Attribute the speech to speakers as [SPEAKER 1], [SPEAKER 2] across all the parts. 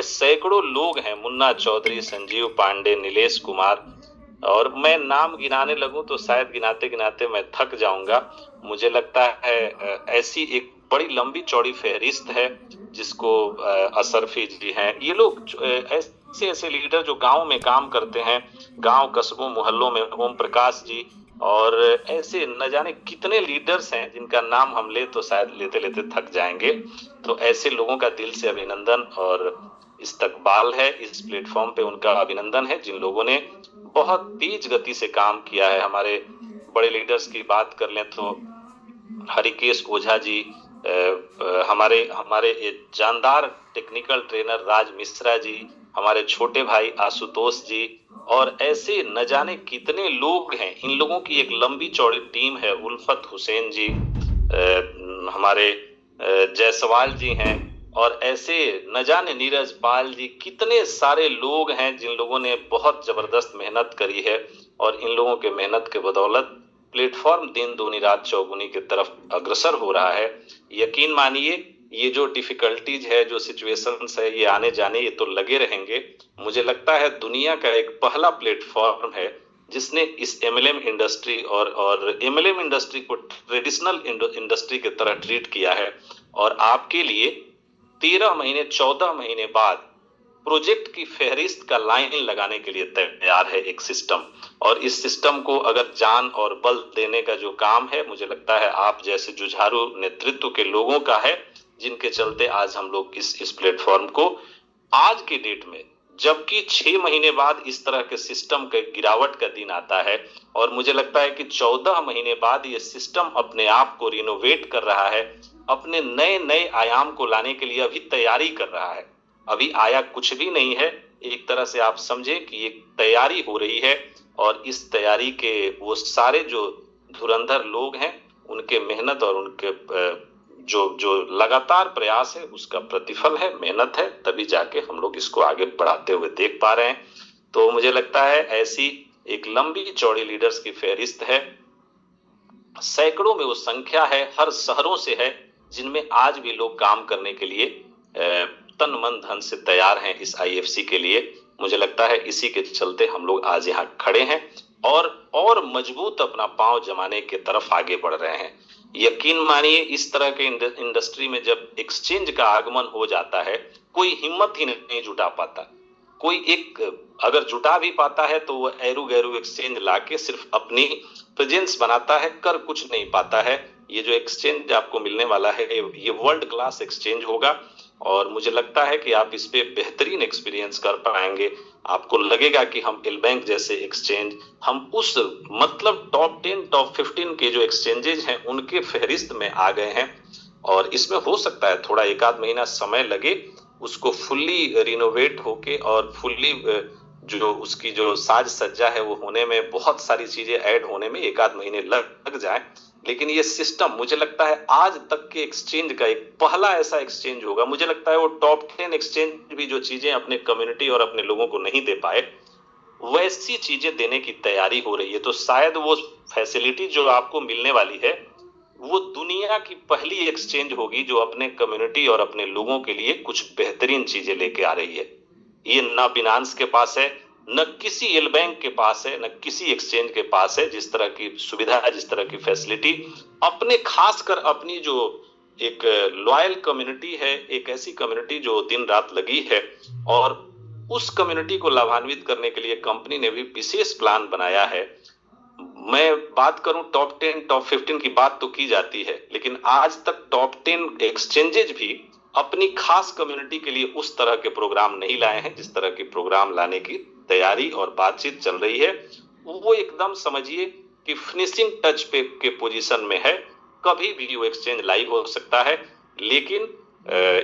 [SPEAKER 1] सैकड़ों लोग हैं, मुन्ना चौधरी, संजीव पांडे, नीलेश कुमार, और मैं नाम गिनाने लगूं तो शायद गिनाते गिनाते मैं थक जाऊंगा। मुझे लगता है ऐसी एक बड़ी लंबी चौड़ी फहरिस्त है जिसको असरफी जी हैं, ये लोग ऐसे ऐसे लीडर जो गांव में काम करते हैं, गांव कस्बों मोहल्लों में, ओम प्रकाश जी, और ऐसे न जाने कितने लीडर्स हैं जिनका नाम हम ले तो शायद लेते लेते थक जाएंगे। तो ऐसे लोगों का दिल से अभिनंदन और इस्तकबाल है, इस प्लेटफॉर्म पे उनका अभिनंदन है जिन लोगों ने बहुत तेज गति से काम किया है। हमारे बड़े लीडर्स की बात कर लें तो हरिकेश ओझा जी, हमारे हमारे ये जानदार टेक्निकल ट्रेनर राज मिश्रा जी, हमारे छोटे भाई आशुतोष जी, और ऐसे न जाने कितने लोग हैं। इन लोगों की एक लंबी चौड़ी टीम है। उल्फत हुसैन जी, हमारे जायसवाल जी हैं, और ऐसे न जाने नीरज पाल जी, कितने सारे लोग हैं जिन लोगों ने बहुत जबरदस्त मेहनत करी है। और इन लोगों के मेहनत के बदौलत प्लेटफॉर्म दिन दूनी रात चौगुनी की तरफ अग्रसर हो रहा है। यकीन मानिए, ये जो डिफिकल्टीज है, जो सिचुएशंस है, ये आने जाने ये तो लगे रहेंगे। मुझे लगता है दुनिया का एक पहला प्लेटफॉर्म है जिसने इस एमएलएम इंडस्ट्री और एमएलएम इंडस्ट्री को ट्रेडिशनल इंडस्ट्री की तरह ट्रीट किया है। और आपके लिए 13 महीने 14 महीने बाद प्रोजेक्ट की फहरिस्त का लाइन लगाने के लिए तैयार है एक सिस्टम। और इस सिस्टम को अगर जान और बल देने का जो काम है, मुझे लगता है आप जैसे जुझारू नेतृत्व के लोगों का है, जिनके चलते आज हम लोग इस प्लेटफॉर्म को आज के डेट में, जबकि 6 महीने बाद इस तरह के सिस्टम के गिरावट का दिन आता है, और मुझे लगता है कि 14 महीने बाद ये सिस्टम अपने आप को रिनोवेट कर रहा है, अपने नए नए आयाम को लाने के लिए अभी तैयारी कर रहा है। अभी आया कुछ भी नहीं है, एक तरह से आप समझे कि एक तैयारी हो रही है। और इस तैयारी के वो सारे जो धुरंधर लोग हैं, उनके मेहनत और उनके जो जो लगातार प्रयास है, उसका प्रतिफल है, मेहनत है, तभी जाके हम लोग इसको आगे बढ़ाते हुए देख पा रहे हैं। तो मुझे लगता है ऐसी एक लंबी चौड़ी लीडर्स की फहरिस्त है, सैकड़ों में वो संख्या है, हर शहरों से है, जिनमें आज भी लोग काम करने के लिए तन मन धन से तैयार हैं इस आईएफसी के लिए। मुझे लगता है इसी के चलते हम लोग आज यहाँ खड़े हैं और मजबूत अपना पांव जमाने के तरफ आगे बढ़ रहे हैं। यकीन मानिए, इस तरह के इंडस्ट्री में जब एक्सचेंज का आगमन हो जाता है, कोई हिम्मत ही नहीं जुटा पाता। कोई एक अगर जुटा भी पाता है तो वह एरू गैरू एक्सचेंज लाके सिर्फ अपनी प्रेजेंस बनाता है, कर कुछ नहीं पाता है। ये जो एक्सचेंज आपको मिलने वाला है, ये वर्ल्ड क्लास एक्सचेंज होगा, और मुझे लगता है कि आप इस पे बेहतरीन एक्सपीरियंस कर पाएंगे। आपको लगेगा कि हम एल बैंक जैसे एक्सचेंज, हम उस मतलब टॉप 10 टॉप 15 के जो एक्सचेंजेज हैं उनके फहरिस्त में आ गए हैं। और इसमें हो सकता है थोड़ा एक आध महीना समय लगे उसको फुल्ली रिनोवेट होके, और फुल्ली जो उसकी जो साज सज्जा है वो होने में, बहुत सारी चीजें ऐड होने में एक आध महीने लग जाए। लेकिन ये सिस्टम मुझे लगता है आज तक के एक्सचेंज का एक पहला ऐसा एक्सचेंज होगा। मुझे लगता है वो टॉप 10 एक्सचेंज भी जो चीजें अपने कम्युनिटी और अपने लोगों को नहीं दे पाए, वैसी चीजें देने की तैयारी हो रही है। तो शायद वो फैसिलिटी जो आपको मिलने वाली है, वो दुनिया की पहली एक्सचेंज होगी जो अपने कम्युनिटी और अपने लोगों के लिए कुछ बेहतरीन चीजें लेके आ रही है। ये ना बिनांस के पास है, न किसी एल बैंक के पास है, न किसी एक्सचेंज के पास है जिस तरह की सुविधा, जिस तरह की फैसिलिटी अपने, खासकर अपनी जो एक लॉयल कम्युनिटी है, एक ऐसी कम्युनिटी जो दिन रात लगी है, और उस कम्युनिटी को लाभान्वित करने के लिए कंपनी ने भी विशेष प्लान बनाया है। मैं बात करूं टॉप 10 टॉप 15 की बात तो की जाती है, लेकिन आज तक टॉप 10 एक्सचेंजेज भी अपनी खास कम्युनिटी के लिए उस तरह के प्रोग्राम नहीं लाए हैं जिस तरह के प्रोग्राम लाने की तैयारी और बातचीत चल रही है। वो एकदम समझिए कि फिनिशिंग टच पे के पोजीशन में है। कभी भी वो एक्सचेंज लाइव हो सकता है, लेकिन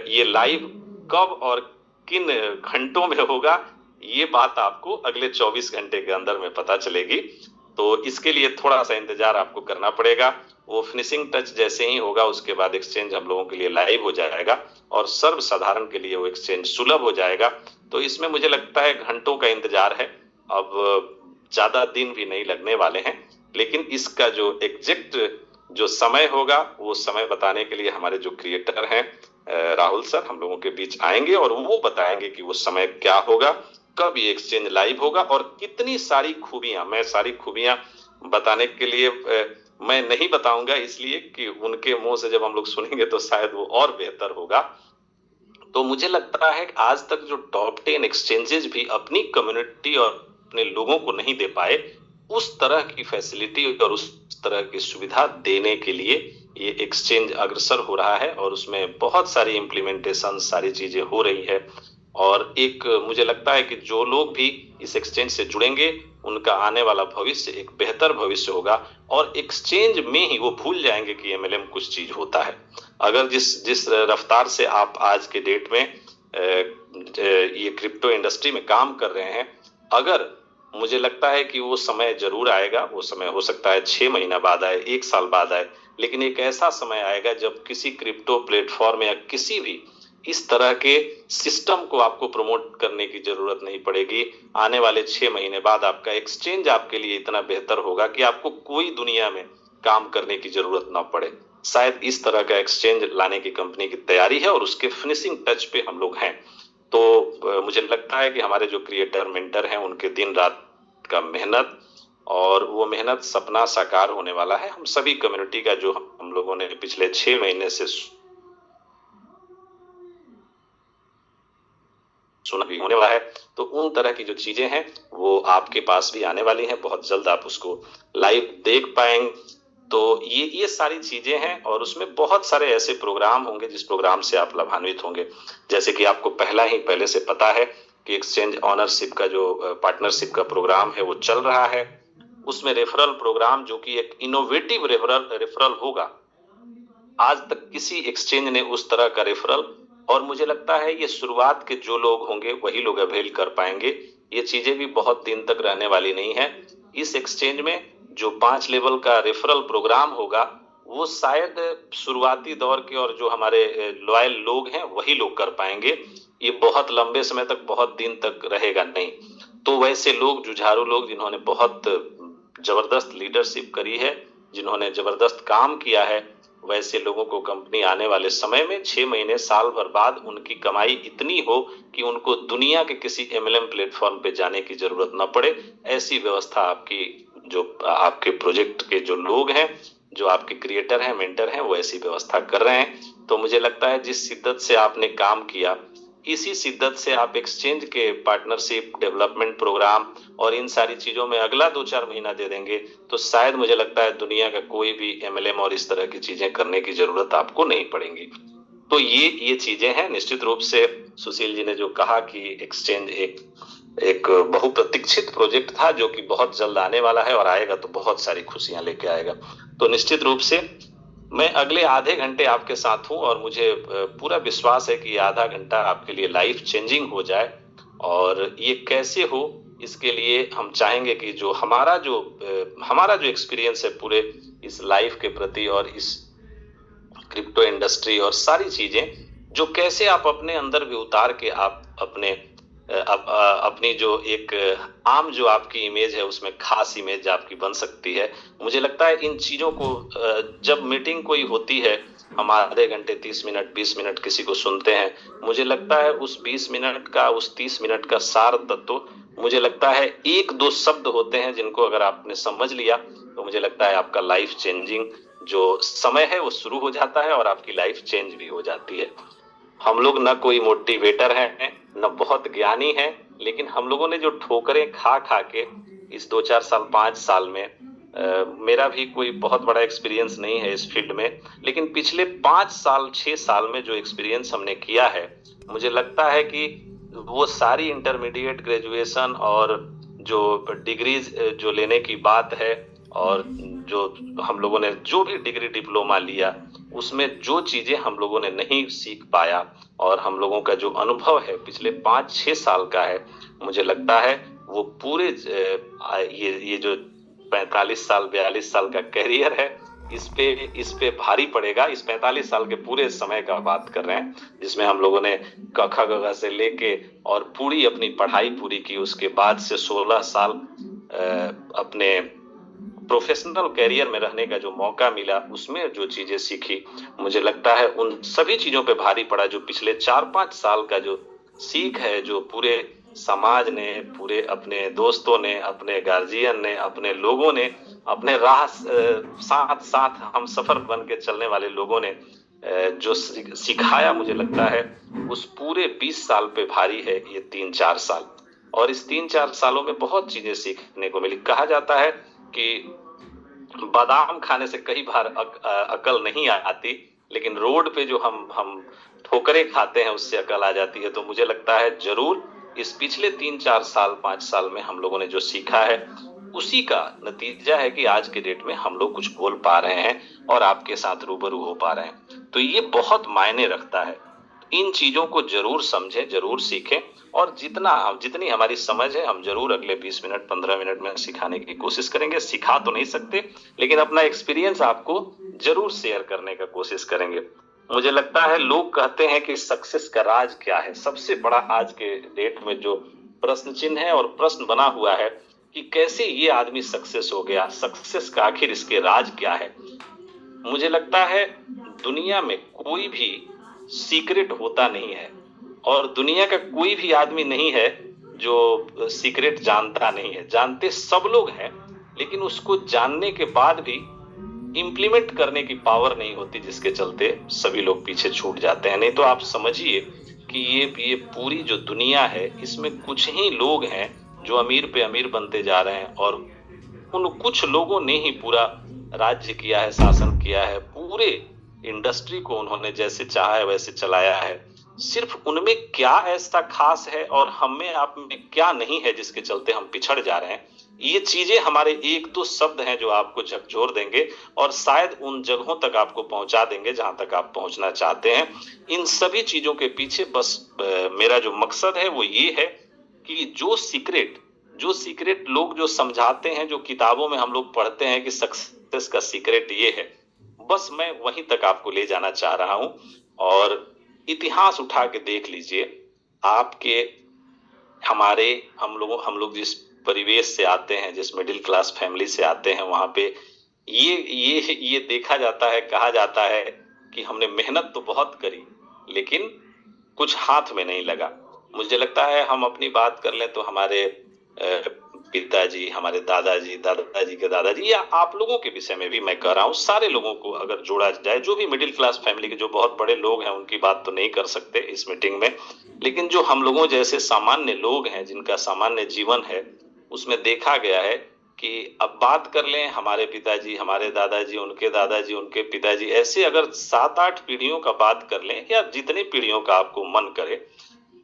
[SPEAKER 1] ये लाइव कब और किन घंटों में होगा, ये बात आपको अगले 24 घंटे के अंदर में पता चलेगी। तो इसके लिए थोड़ा सा इंतजार आपको करना पड़ेगा। वो फिनिशिंग टच जैसे ही होगा, उसके बाद एक्सचेंज हम लोगों के लिए लाइव हो जाएगा और सर्वसाधारण के लिए वो एक्सचेंज सुलभ हो जाएगा। तो इसमें मुझे लगता है घंटों का इंतजार है, अब ज्यादा दिन भी नहीं लगने वाले हैं। लेकिन इसका जो एग्जैक्ट जो समय होगा वो समय बताने के लिए हमारे जो क्रिएटर हैं राहुल सर हम लोगों के बीच आएंगे और वो बताएंगे कि वो समय क्या होगा, कब ये एक्सचेंज लाइव होगा और कितनी सारी खूबियां। मैं सारी खूबियां बताने के लिए मैं नहीं बताऊंगा, इसलिए कि उनके मुंह से जब हम लोग सुनेंगे तो शायद वो और बेहतर होगा। तो मुझे लगता है कि आज तक जो टॉप 10 एक्सचेंजेस भी अपनी कम्युनिटी और अपने लोगों को नहीं दे पाए, उस तरह की फैसिलिटी और उस तरह की सुविधा देने के लिए ये एक्सचेंज अग्रसर हो रहा है और उसमें बहुत सारी इम्प्लीमेंटेशन सारी चीजें हो रही है। और एक मुझे लगता है कि जो लोग भी इस एक्सचेंज से जुड़ेंगे उनका आने वाला भविष्य एक बेहतर भविष्य होगा और एक्सचेंज में ही वो भूल जाएंगे कि एमएलएम कुछ चीज होता है। अगर जिस जिस रफ्तार से आप आज के डेट में ये क्रिप्टो इंडस्ट्री में काम कर रहे हैं, अगर मुझे लगता है कि वो समय जरूर आएगा, वो समय हो सकता है 6 महीना बाद आए, 1 साल बाद आए, लेकिन एक ऐसा समय आएगा जब किसी क्रिप्टो प्लेटफॉर्म या किसी भी इस तरह के सिस्टम को आपको प्रमोट करने की जरूरत नहीं पड़ेगी। आने वाले 6 महीने बाद आपका एक्सचेंज आपके लिए इतना बेहतर होगा कि आपको कोई दुनिया में काम करने की जरूरत ना पड़े। शायद इस तरह का एक्सचेंज लाने की कंपनी की तैयारी है और उसके फिनिशिंग टच पे हम लोग हैं। तो मुझे लगता है कि हमारे जो क्रिएटर मेंटर हैं उनके दिन रात का मेहनत और वो मेहनत सपना साकार होने वाला है। हम सभी कम्युनिटी का जो हम लोगों ने पिछले 6 महीने से सुना भी होने वाला है, तो उन तरह की जो चीजें हैं वो आपके पास भी आने वाली हैं। बहुत जल्द आप उसको लाइव देख पाएंगे। तो ये सारी चीजें हैं और उसमें बहुत सारे ऐसे प्रोग्राम होंगे जिस प्रोग्राम से आप लाभान्वित होंगे। जैसे कि आपको पहले से पता है कि एक्सचेंज ऑनरशिप का जो पार्टनरशिप का प्रोग्राम है वो चल रहा है। उसमें रेफरल प्रोग्राम जो कि एक इनोवेटिव रेफरल होगा, आज तक किसी एक्सचेंज ने उस तरह का रेफरल, और मुझे लगता है ये शुरुआत के जो लोग होंगे वही लोग अवेल कर पाएंगे। ये चीजें भी बहुत दिन तक रहने वाली नहीं है। इस एक्सचेंज में जो 5 लेवल का रेफरल प्रोग्राम होगा वो शायद शुरुआती दौर के और जो हमारे लॉयल लोग हैं वही लोग कर पाएंगे। ये बहुत लंबे समय तक बहुत दिन तक रहेगा नहीं। तो वैसे लोग जुझारू लोग जिन्होंने बहुत जबरदस्त लीडरशिप करी है, जिन्होंने जबरदस्त काम किया है, वैसे लोगों को कंपनी आने वाले समय में 6 महीने साल भर बाद उनकी कमाई इतनी हो कि उनको दुनिया के किसी एमएलएम प्लेटफॉर्म पे जाने की जरूरत न पड़े, ऐसी व्यवस्था आपकी जो आपके प्रोजेक्ट के जो लोग हैं, जो आपके क्रिएटर हैं, मेंटर हैं, वो ऐसी व्यवस्था कर रहे हैं। तो मुझे लगता है जिस शिद्दत से आपने काम किया, इसी शिद्दत से आप एक्सचेंज के पार्टनरशिप डेवलपमेंट प्रोग्राम और इन सारी चीजों में अगला 2-4 महीना दे देंगे तो शायद मुझे लगता है दुनिया का कोई भी एमएलएम और इस तरह की चीजें करने की जरूरत आपको नहीं पड़ेगी। तो ये चीजें हैं। निश्चित रूप से सुशील जी ने जो कहा कि एक्सचेंज एक बहुप्रतीक्षित प्रोजेक्ट था जो कि बहुत जल्द आने वाला है और आएगा तो बहुत सारी खुशियां लेके आएगा। तो निश्चित रूप से मैं अगले आधे घंटे आपके साथ हूं और मुझे पूरा विश्वास है कि आधा घंटा आपके लिए लाइफ चेंजिंग हो जाए। और ये कैसे हो, इसके लिए हम चाहेंगे कि जो हमारा जो एक्सपीरियंस है पूरे इस लाइफ के प्रति और इस क्रिप्टो इंडस्ट्री और सारी चीजें जो कैसे आप अपने अंदर भी उतार के आप अपनी जो एक आम जो आपकी इमेज है उसमें खास इमेज आपकी बन सकती है। मुझे लगता है इन चीजों को जब मीटिंग कोई होती है, हम आधे घंटे 30 मिनट 20 मिनट किसी को सुनते हैं, मुझे लगता है उस 20 मिनट का उस 30 मिनट का सार तत्व मुझे लगता है 1-2 शब्द होते हैं जिनको अगर आपने समझ लिया तो मुझे लगता है आपका लाइफ चेंजिंग जो समय है वो शुरू हो जाता है और आपकी लाइफ चेंज भी हो जाती है। हम लोग न कोई मोटिवेटर हैं, न बहुत ज्ञानी हैं, लेकिन हम लोगों ने जो ठोकरें खा खा के इस 2-4 साल 5 साल में मेरा भी कोई बहुत बड़ा एक्सपीरियंस नहीं है इस फील्ड में, लेकिन पिछले 5 साल 6 साल में जो एक्सपीरियंस हमने किया है, मुझे लगता है कि वो सारी इंटरमीडिएट ग्रेजुएशन और जो डिग्रीज जो लेने की बात है और जो हम लोगों ने जो भी डिग्री डिप्लोमा लिया उसमें जो चीजें हम लोगों ने नहीं सीख पाया और हम लोगों का जो अनुभव है पिछले 5-6 साल का है, मुझे लगता है वो पूरे ये जो 45 साल 42 साल का कैरियर है इस पे भारी पड़ेगा। इस 45 साल के पूरे समय का बात कर रहे हैं जिसमें हम लोगों ने क ख ग घ से लेके और पूरी अपनी पढ़ाई पूरी की। उसके बाद से 16 साल अपने प्रोफेशनल कैरियर में रहने का जो मौका मिला, उसमें जो चीजें सीखी, मुझे लगता है उन सभी चीजों पे भारी पड़ा। जो पिछले 4-5 साल का जो सीख है, जो पूरे समाज ने, पूरे अपने दोस्तों ने, अपने गार्जियन ने, अपने लोगों ने, अपने राह साथ साथ हम सफर बन के चलने वाले लोगों ने जो सिखाया, मुझे लगता है उस पूरे 20 साल पे भारी है ये 3-4 साल। और इस 3-4 सालों में बहुत चीजें सीखने को मिली। कहा जाता है कि बादाम खाने से कई बार अकल नहीं आती, लेकिन रोड पे जो हम ठोकरें खाते हैं उससे अकल आ जाती है। तो मुझे लगता है जरूर इस पिछले 3-4 साल 5 साल में हम लोगों ने जो सीखा है, उसी का नतीजा है कि आज के डेट में हम लोग कुछ बोल पा रहे हैं और आपके साथ रूबरू हो पा रहे हैं। तो ये बहुत मायने रखता है। इन चीजों को जरूर समझें, जरूर सीखें, और जितनी हमारी समझ है हम जरूर अगले 20 मिनट 15 मिनट में सिखाने की कोशिश करेंगे। सिखा तो नहीं सकते, लेकिन अपना एक्सपीरियंस आपको जरूर शेयर करने का कोशिश करेंगे। मुझे लगता है लोग कहते हैं कि सक्सेस का राज क्या है। सबसे बड़ा आज के डेट में जो प्रश्न चिन्ह है और प्रश्न बना हुआ है कि कैसे ये आदमी सक्सेस हो गया, सक्सेस का आखिर इसके राज क्या है। मुझे लगता है दुनिया में कोई भी सीक्रेट होता नहीं है, और दुनिया का कोई भी आदमी नहीं है जो सीक्रेट जानता नहीं है। जानते सब लोग हैं, लेकिन उसको जानने के बाद भी इंप्लीमेंट करने की पावर नहीं होती, जिसके चलते सभी लोग पीछे छूट जाते हैं। नहीं तो आप समझिए कि ये पूरी जो दुनिया है, इसमें कुछ ही लोग हैं जो अमीर पे अमीर बनते जा रहे हैं, और उन कुछ लोगों ने ही पूरा राज्य किया है, शासन किया है, पूरे इंडस्ट्री को उन्होंने जैसे चाहा है वैसे चलाया है। सिर्फ उनमें क्या ऐसा खास है और हमें आप में क्या नहीं है जिसके चलते हम पिछड़ जा रहे हैं। ये चीजें हमारे एक दो शब्द हैं जो आपको झकझोर देंगे और शायद उन जगहों तक आपको पहुंचा देंगे जहां तक आप पहुंचना चाहते हैं। इन सभी चीजों के पीछे बस मेरा जो मकसद है वो ये है कि जो सीक्रेट लोग जो समझाते हैं, जो किताबों में हम लोग पढ़ते हैं कि सक्सेस का सीक्रेट ये है, बस मैं वहीं तक आपको ले जाना चाह रहा हूं। और इतिहास उठा के देख लीजिए, आपके हमारे हम लोग जिस परिवेश से आते हैं, जिस मिडिल क्लास फैमिली से आते हैं, वहां पे ये देखा जाता है, कहा जाता है कि हमने मेहनत तो बहुत करी, लेकिन कुछ हाथ में नहीं लगा। मुझे लगता है हम अपनी बात कर लें तो हमारे पिताजी, हमारे दादाजी, दादाजी के दादाजी, या आप लोगों के विषय में भी मैं कह रहा हूँ, सारे लोगों को अगर जोड़ा जाए, जो भी मिडिल क्लास फैमिली के जो बहुत बड़े लोग हैं, उनकी बात तो नहीं कर सकते इस मीटिंग में, लेकिन जो हम लोगों जैसे सामान्य लोग हैं, जिनका सामान्य जीवन है, उसमें देखा गया है कि अब बात कर लें हमारे पिताजी, हमारे दादाजी, उनके पिताजी, ऐसे अगर 7-8 पीढ़ियों का बात कर लें, या जितनी पीढ़ियों का आपको मन करे,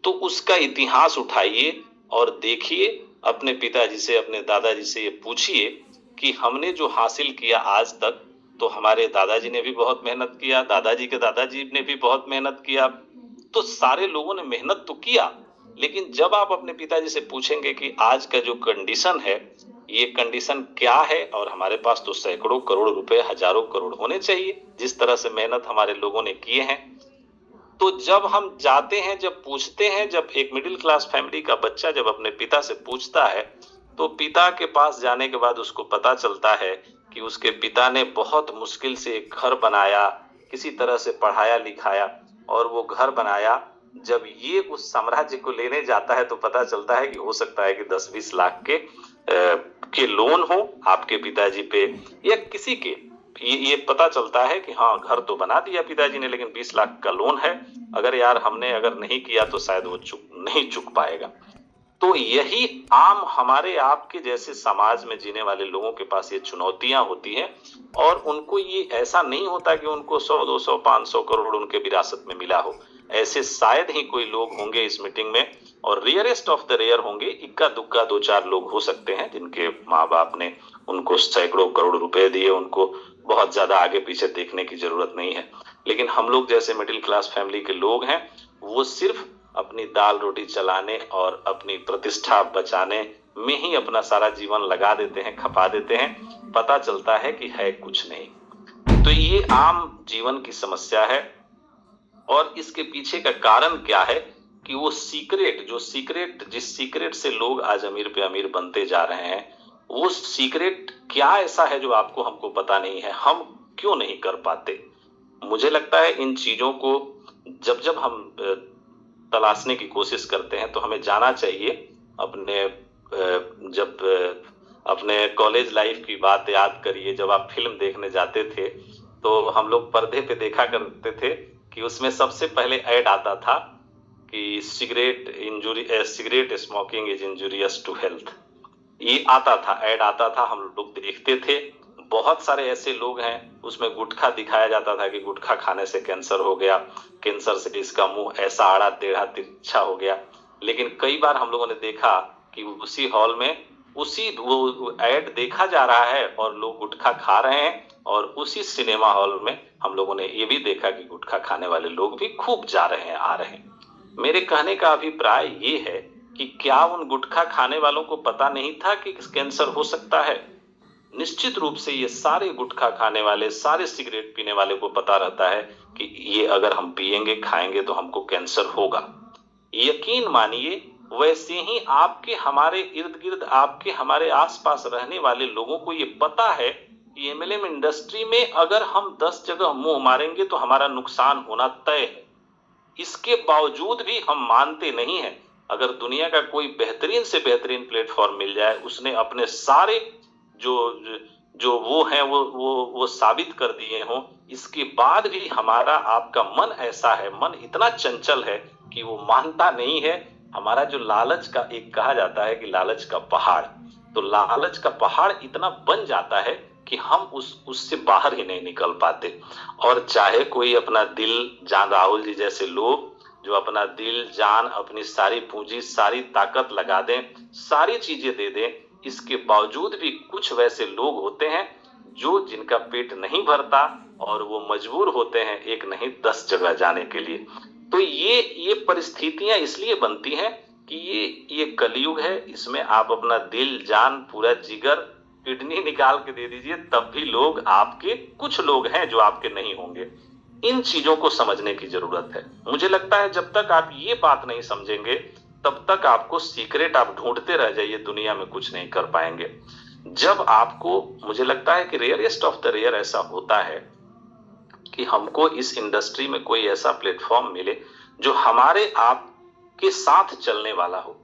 [SPEAKER 1] तो उसका इतिहास उठाइए और देखिए, अपने पिताजी से, अपने दादाजी से ये पूछिए कि हमने जो हासिल किया आज तक, तो हमारे दादाजी ने भी बहुत मेहनत किया, दादाजी के दादाजी ने भी बहुत मेहनत किया, तो सारे लोगों ने मेहनत तो किया। लेकिन जब आप अपने पिताजी से पूछेंगे कि आज का जो कंडीशन है, ये कंडीशन क्या है, और हमारे पास तो सैकड़ों करोड़ रुपए, हजारों करोड़ होने चाहिए, जिस तरह से मेहनत हमारे लोगों ने किए हैं। तो जब हम जाते हैं, जब पूछते हैं, जब एक मिडिल क्लास फैमिली का बच्चा जब अपने पिता से पूछता है, तो पिता के पास जाने के बाद उसको पता चलता है कि उसके पिता ने बहुत मुश्किल से एक घर बनाया, किसी तरह से पढ़ाया लिखाया, और वो घर बनाया। जब ये उस साम्राज्य को लेने जाता है तो पता चलता है कि हो सकता है कि 10-20 लाख के लोन हो आपके पिताजी पे, या किसी के, ये पता चलता है कि हाँ, घर तो बना दिया पिताजी ने, लेकिन 20 लाख का लोन है, हमने अगर नहीं किया तो शायद वो नहीं चुक पाएगा। तो यही आम हमारे आपके जैसे समाज में जीने वाले लोगों के पास ये चुनौतियां होती हैं, और उनको ये ऐसा नहीं होता कि उनको 100, 200, 500 करोड़ उनके विरासत में मिला हो। ऐसे शायद ही कोई लोग होंगे इस मीटिंग में, और रेयरेस्ट ऑफ द रेयर होंगे, इक्का दुक्का 2-4 लोग हो सकते हैं जिनके माँ बाप ने उनको सैकड़ों करोड़ रुपए दिए, उनको बहुत ज्यादा आगे पीछे देखने की जरूरत नहीं है। लेकिन हम लोग जैसे मिडिल क्लास फैमिली के लोग हैं, वो सिर्फ अपनी दाल रोटी चलाने और अपनी प्रतिष्ठा बचाने में ही अपना सारा जीवन लगा देते हैं, खपा देते हैं। पता चलता है कि है कुछ नहीं। तो ये आम जीवन की समस्या है, और इसके पीछे का कारण क्या है कि वो जिस सीक्रेट से लोग आज अमीर पे अमीर बनते जा रहे हैं, वो सीक्रेट क्या ऐसा है जो आपको हमको पता नहीं है, हम क्यों नहीं कर पाते? मुझे लगता है इन चीजों को जब जब हम तलाशने की कोशिश करते हैं तो हमें जाना चाहिए अपने जब अपने कॉलेज लाइफ की बात याद करिए। जब आप फिल्म देखने जाते थे तो हम लोग पर्दे पे देखा करते थे कि उसमें सबसे पहले ऐड आता था कि cigarette smoking is injurious to health. ये आता था, ऐड आता था, हम लोग देखते थे। बहुत सारे ऐसे लोग हैं, उसमें गुटखा दिखाया जाता था कि गुटखा खाने से कैंसर हो गया, कैंसर से इसका मुंह ऐसा आड़ा टेढ़ा तिरछा हो गया। लेकिन कई बार हम लोगों ने देखा कि उसी हॉल में उसी वो ऐड देखा जा रहा है और लोग गुटखा खा रहे हैं, और उसी सिनेमा हॉल में हम लोगों ने ये भी देखा कि गुटखा खाने वाले लोग भी खूब जा रहे हैं, आ रहे हैं। मेरे कहने का अभिप्राय ये है कि क्या उन गुटखा खाने वालों को पता नहीं था कि कैंसर हो सकता है? निश्चित रूप से ये सारे गुटखा खाने वाले, सारे सिगरेट पीने वाले को पता रहता है कि ये अगर हम पिएंगे खाएंगे तो हमको कैंसर होगा। यकीन मानिए वैसे ही आपके हमारे इर्द गिर्द, आपके हमारे आसपास रहने वाले लोगों को ये पता है कि एमएलएम इंडस्ट्री में अगर हम 10 जगह मुंह मारेंगे तो हमारा नुकसान होना तय है। इसके बावजूद भी हम मानते नहीं हैं। अगर दुनिया का कोई बेहतरीन से बेहतरीन प्लेटफॉर्म मिल जाए, उसने अपने सारे जो जो वो हैं वो साबित कर दिए हों, इसके बाद भी हमारा आपका मन ऐसा है, मन इतना चंचल है कि वो मानता नहीं है। हमारा जो लालच का, एक कहा जाता है कि लालच का पहाड़, तो लालच का पहाड़ इतना बन जाता है कि हम उससे बाहर ही नहीं निकल पाते। और चाहे कोई अपना दिल जान, राहुल जी जैसे लोग जो अपना दिल जान, अपनी सारी पूंजी, सारी ताकत लगा दें, सारी चीजें दे दें, इसके बावजूद भी कुछ वैसे लोग होते हैं जो जिनका पेट नहीं भरता और वो मजबूर होते हैं एक नहीं 10 जगह जाने के लिए। तो ये परिस्थितियां इसलिए बनती हैं कि ये कलयुग है। इसमें आप अपना दिल जान, पूरा जिगर, किडनी निकाल के दे दीजिए, तब भी लोग आपके, कुछ लोग हैं जो आपके नहीं होंगे। इन चीजों को समझने की जरूरत है। मुझे लगता है जब तक आप ये बात नहीं समझेंगे तब तक आपको सीक्रेट आप ढूंढते रह जाइए, दुनिया में कुछ नहीं कर पाएंगे। जब आपको, मुझे लगता है कि रेयरेस्ट ऑफ द रेयर ऐसा होता है कि हमको इस इंडस्ट्री में कोई ऐसा प्लेटफॉर्म मिले जो हमारे आप के साथ चलने वाला हो।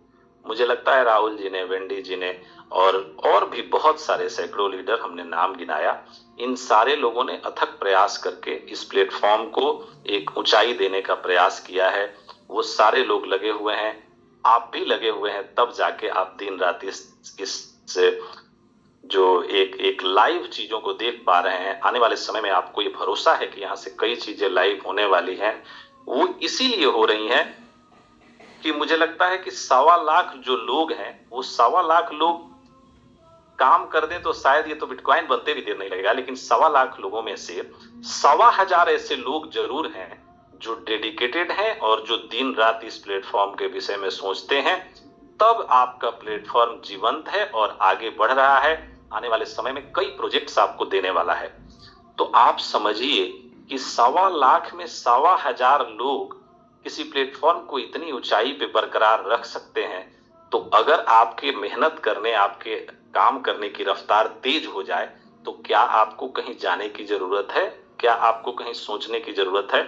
[SPEAKER 1] मुझे लगता है राहुल जी ने, वेंडी जी ने और भी बहुत सारे सैकड़ों लीडर हमने नाम गिनाया, इन सारे लोगों ने अथक प्रयास करके इस प्लेटफॉर्म को एक ऊंचाई देने का प्रयास किया है। वो सारे लोग लगे हुए हैं, आप भी लगे हुए हैं, तब जाके आप दिन रात इस जो एक लाइव चीजों को देख पा रहे हैं। आने वाले समय में आपको ये भरोसा है कि यहाँ से कई चीजें लाइव होने वाली हैं। वो इसीलिए हो रही हैं कि मुझे लगता है कि 1.25 लाख जो लोग हैं, वो 1.25 लाख लोग काम कर दें तो शायद ये तो बिटकॉइन बनते भी देर नहीं लगेगा, लेकिन 1.25 लाख लोगों में से 1,000 ऐसे लोग जरूर हैं जो डेडिकेटेड हैं और जो दिन रात इस प्लेटफॉर्म के विषय में सोचते हैं। तब आपका प्लेटफॉर्म जीवंत है और आगे बढ़ रहा है। आने वाले समय में कई प्रोजेक्ट्स आपको देने वाला है। तो आप समझिए कि 1.25 लाख में 1,000 लोग किसी प्लेटफॉर्म को इतनी ऊंचाई पे बरकरार रख सकते हैं। तो अगर आपके मेहनत करने, आपके काम करने की रफ्तार तेज हो जाए तो क्या आपको कहीं जाने की जरूरत है? क्या आपको कहीं सोचने की जरूरत है?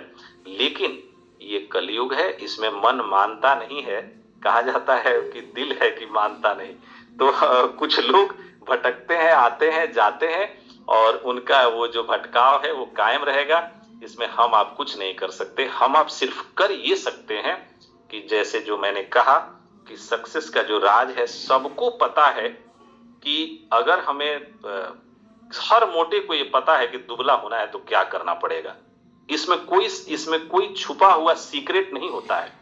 [SPEAKER 1] लेकिन ये कलयुग है, इसमें मन मानता नहीं है। कहा जाता है कि दिल है कि मानता नहीं। तो कुछ लोग भटकते हैं, आते हैं, जाते हैं, और उनका वो जो भटकाव है वो कायम रहेगा। इसमें हम आप कुछ नहीं कर सकते। हम आप सिर्फ कर ये सकते हैं कि जैसे जो मैंने कहा कि सक्सेस का जो राज है, सबको पता है कि अगर हमें हर मोटे को ये पता है कि दुबला होना है तो क्या करना पड़ेगा। इसमें कोई छुपा हुआ सीक्रेट नहीं होता है।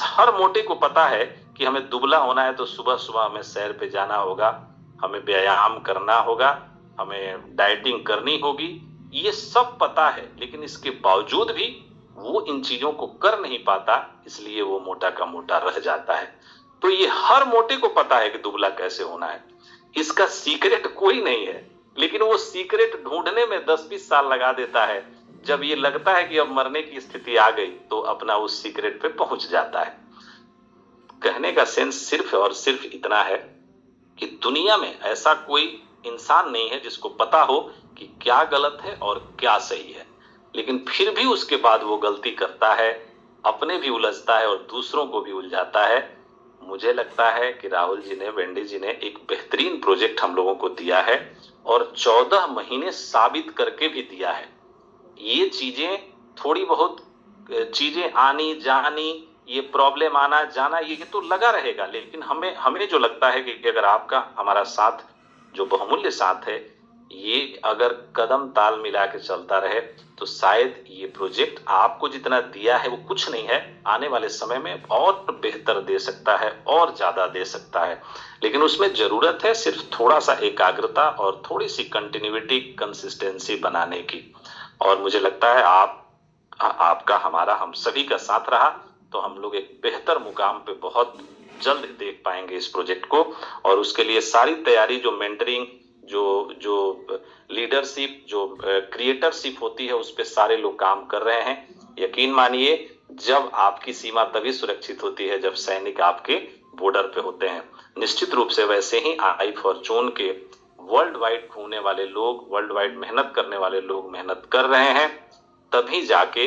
[SPEAKER 1] हर मोटे को पता है कि हमें दुबला होना है तो सुबह सुबह हमें सैर पे जाना होगा, हमें व्यायाम करना होगा, हमें डाइटिंग करनी होगी। ये सब पता है, लेकिन इसके बावजूद भी वो इन चीजों को कर नहीं पाता, इसलिए वो मोटा का मोटा रह जाता है। तो ये हर मोटे को पता है कि दुबला कैसे होना है। इसका सीक्रेट कोई नहीं है, लेकिन वो सीक्रेट ढूंढने में 10-20 साल लगा देता है। जब ये लगता है कि अब मरने की स्थिति आ गई तो अपना उस सीक्रेट पे पहुंच जाता है। कहने का सेंस सिर्फ और सिर्फ इतना है कि दुनिया में ऐसा कोई इंसान नहीं है जिसको पता हो कि क्या गलत है और क्या सही है, लेकिन फिर भी उसके बाद वो गलती करता है, अपने भी उलझता है और दूसरों को भी उलझाता है। मुझे लगता है कि राहुल जी ने, वेंडी जी ने एक बेहतरीन प्रोजेक्ट हम लोगों को दिया है और 14 महीने साबित करके भी दिया है। ये चीजें, थोड़ी बहुत चीजें आनी जानी, ये प्रॉब्लम आना जाना, ये तो लगा रहेगा, लेकिन हमें हमें जो लगता है कि अगर आपका हमारा साथ, जो बहुमूल्य साथ है, ये अगर कदम ताल मिला के चलता रहे तो शायद ये प्रोजेक्ट आपको जितना दिया है वो कुछ नहीं है, आने वाले समय में और बेहतर दे सकता है और ज्यादा दे सकता है। लेकिन उसमें जरूरत है सिर्फ थोड़ा सा एकाग्रता और थोड़ी सी कंटिन्यूटी, कंसिस्टेंसी बनाने की। और मुझे लगता है आपका, हमारा, हम सभी का साथ रहा तो हम लोग एक बेहतर मुकाम पे बहुत जल्द देख पाएंगे इस प्रोजेक्ट को। और उसके लिए सारी तैयारी, जो मेंटरिंग, जो जो लीडरशिप, जो क्रिएटरशिप होती है, उस पे सारे लोग काम कर रहे हैं। यकीन मानिए, जब आपकी सीमा तभी सुरक्षित होती है जब सैनिक आपके बॉर्डर पे होते हैं। निश्चित रूप से वैसे ही आई फॉर्चून के वर्ल्ड वाइड घूमने वाले लोग, वर्ल्ड वाइड मेहनत करने वाले लोग मेहनत कर रहे हैं, तभी जाके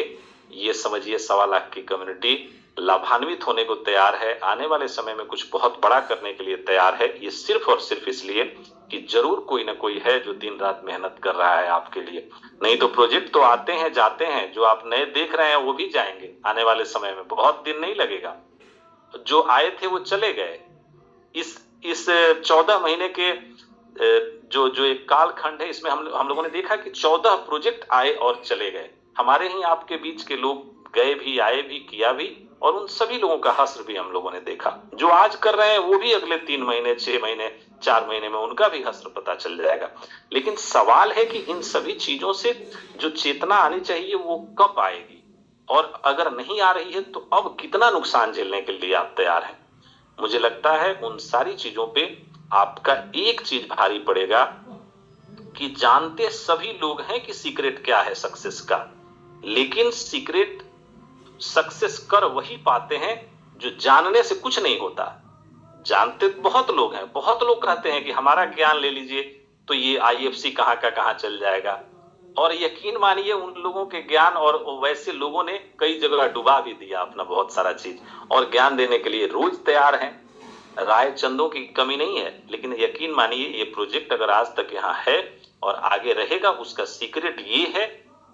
[SPEAKER 1] ये समझिए 1.25 लाख की कम्युनिटी लाभान्वित होने को तैयार है, आने वाले समय में कुछ बहुत बड़ा करने के लिए तैयार है। ये सिर्फ और सिर्फ इसलिए कि जरूर कोई ना कोई है जो दिन रात मेहनत कर रहा है आपके लिए। नहीं तो प्रोजेक्ट तो आते हैं जाते हैं, जो आप नए देख रहे हैं वो भी जाएंगे आने वाले समय में, बहुत दिन नहीं लगेगा। जो आए थे वो चले गए। इस 14 महीने के जो जो एक कालखंड है, इसमें हम लोगों ने देखा कि 14 प्रोजेक्ट आए और चले गए। हमारे ही आपके बीच के लोग गए भी, आए भी, किया भी, और उन सभी लोगों का हश्र भी हम लोगों ने देखा। जो आज कर रहे हैं वो भी अगले 3 महीने, 6 महीने, 4 महीने में उनका भी हश्र पता चल जाएगा। लेकिन सवाल है कि इन सभी चीजों से जो चेतना आनी चाहिए वो कब आएगी, और अगर नहीं आ रही है तो अब कितना नुकसान झेलने के लिए आप तैयार हैं। मुझे लगता है उन सारी चीजों पे आपका एक चीज भारी पड़ेगा कि जानते सभी लोग हैं कि सीक्रेट क्या है सक्सेस का, लेकिन सीक्रेट सक्सेस कर वही पाते हैं जो जानने से कुछ नहीं होता। जानते बहुत लोग हैं, बहुत लोग कहते हैं कि हमारा ज्ञान ले लीजिए तो ये आईएफसी कहां का कहां चल जाएगा, और यकीन मानिए उन लोगों के ज्ञान, और वैसे लोगों ने कई जगह डुबा भी दिया अपना बहुत सारा चीज, और ज्ञान देने के लिए रोज तैयार हैं। राय चंदों की कमी नहीं है, लेकिन यकीन मानिए ये प्रोजेक्ट अगर आज तक यहाँ है और आगे रहेगा, उसका सीक्रेट ये है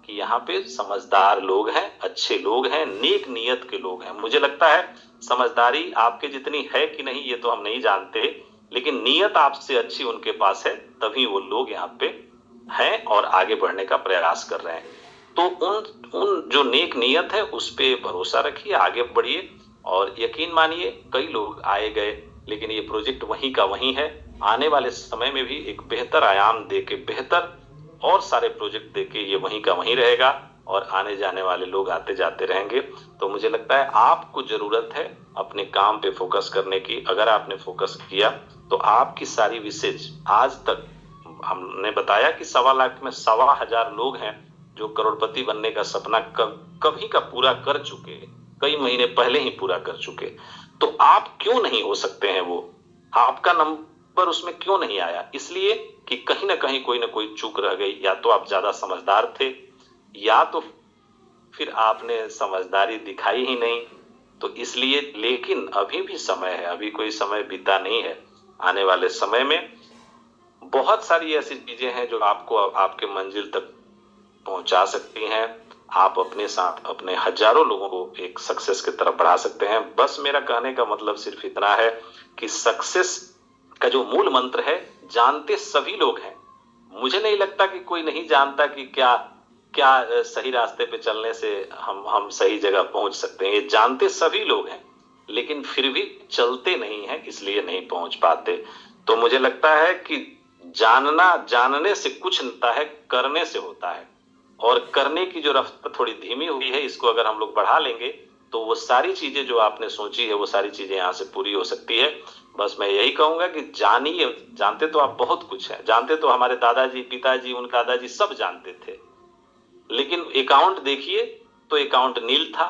[SPEAKER 1] कि यहाँ पे समझदार लोग हैं, अच्छे लोग हैं, नेक नियत के लोग हैं। मुझे लगता है समझदारी आपके जितनी है कि नहीं ये तो हम नहीं जानते, लेकिन नियत आपसे अच्छी उनके पास है, तभी वो लोग यहाँ पे हैं और आगे बढ़ने का प्रयास कर रहे हैं। तो उन उन जो नेक नियत है उस पे भरोसा रखिए, आगे बढ़िए, और यकीन मानिए कई लोग आए गए, लेकिन ये प्रोजेक्ट वहीं का वहीं है। आने वाले समय में भी एक बेहतर आयाम देके, बेहतर और सारे प्रोजेक्ट देके ये वहीं का वहीं रहेगा, और आने जाने वाले लोग आते जाते रहेंगे। तो मुझे लगता है आपको जरूरत है अपने काम पे फोकस करने की। अगर आपने फोकस किया तो आपकी सारी विशेष, आज तक हमने बताया कि 1.25 लाख में 1.25 हजार लोग हैं जो करोड़पति बनने का सपना कभी का पूरा कर चुके, कई महीने पहले ही पूरा कर चुके। तो आप क्यों नहीं हो सकते हैं वो? आपका नंबर उसमें क्यों नहीं आया? इसलिए कि कहीं ना कहीं कोई ना कोई चूक रह गई, या तो आप ज्यादा समझदार थे, या तो फिर आपने समझदारी दिखाई ही नहीं। तो इसलिए, लेकिन अभी भी समय है, अभी कोई समय बीता नहीं है। आने वाले समय में बहुत सारी ऐसी चीजें हैं जो आपको आपके मंजिल तक पहुंचा सकती हैं। आप अपने साथ अपने हजारों लोगों को एक सक्सेस की तरफ बढ़ा सकते हैं। बस मेरा कहने का मतलब सिर्फ इतना है कि सक्सेस का जो मूल मंत्र है, जानते सभी लोग हैं। मुझे नहीं लगता कि कोई नहीं जानता कि क्या क्या सही रास्ते पे चलने से हम सही जगह पहुंच सकते हैं। ये जानते सभी लोग हैं, लेकिन फिर भी चलते नहीं हैं, इसलिए नहीं पहुंच पाते। तो मुझे लगता है कि जानना, जानने से कुछ नहीं होता है, करने से होता है। और करने की जो रफ्तार थोड़ी धीमी हुई है, इसको अगर हम लोग बढ़ा लेंगे तो वो सारी चीजें जो आपने सोची है वो सारी चीजें यहाँ से पूरी हो सकती है। बस मैं यही कहूंगा कि जानिए, जानते तो आप बहुत कुछ है, जानते तो हमारे दादाजी, पिताजी, उनके दादाजी सब जानते थे, लेकिन अकाउंट देखिए तो अकाउंट नील था।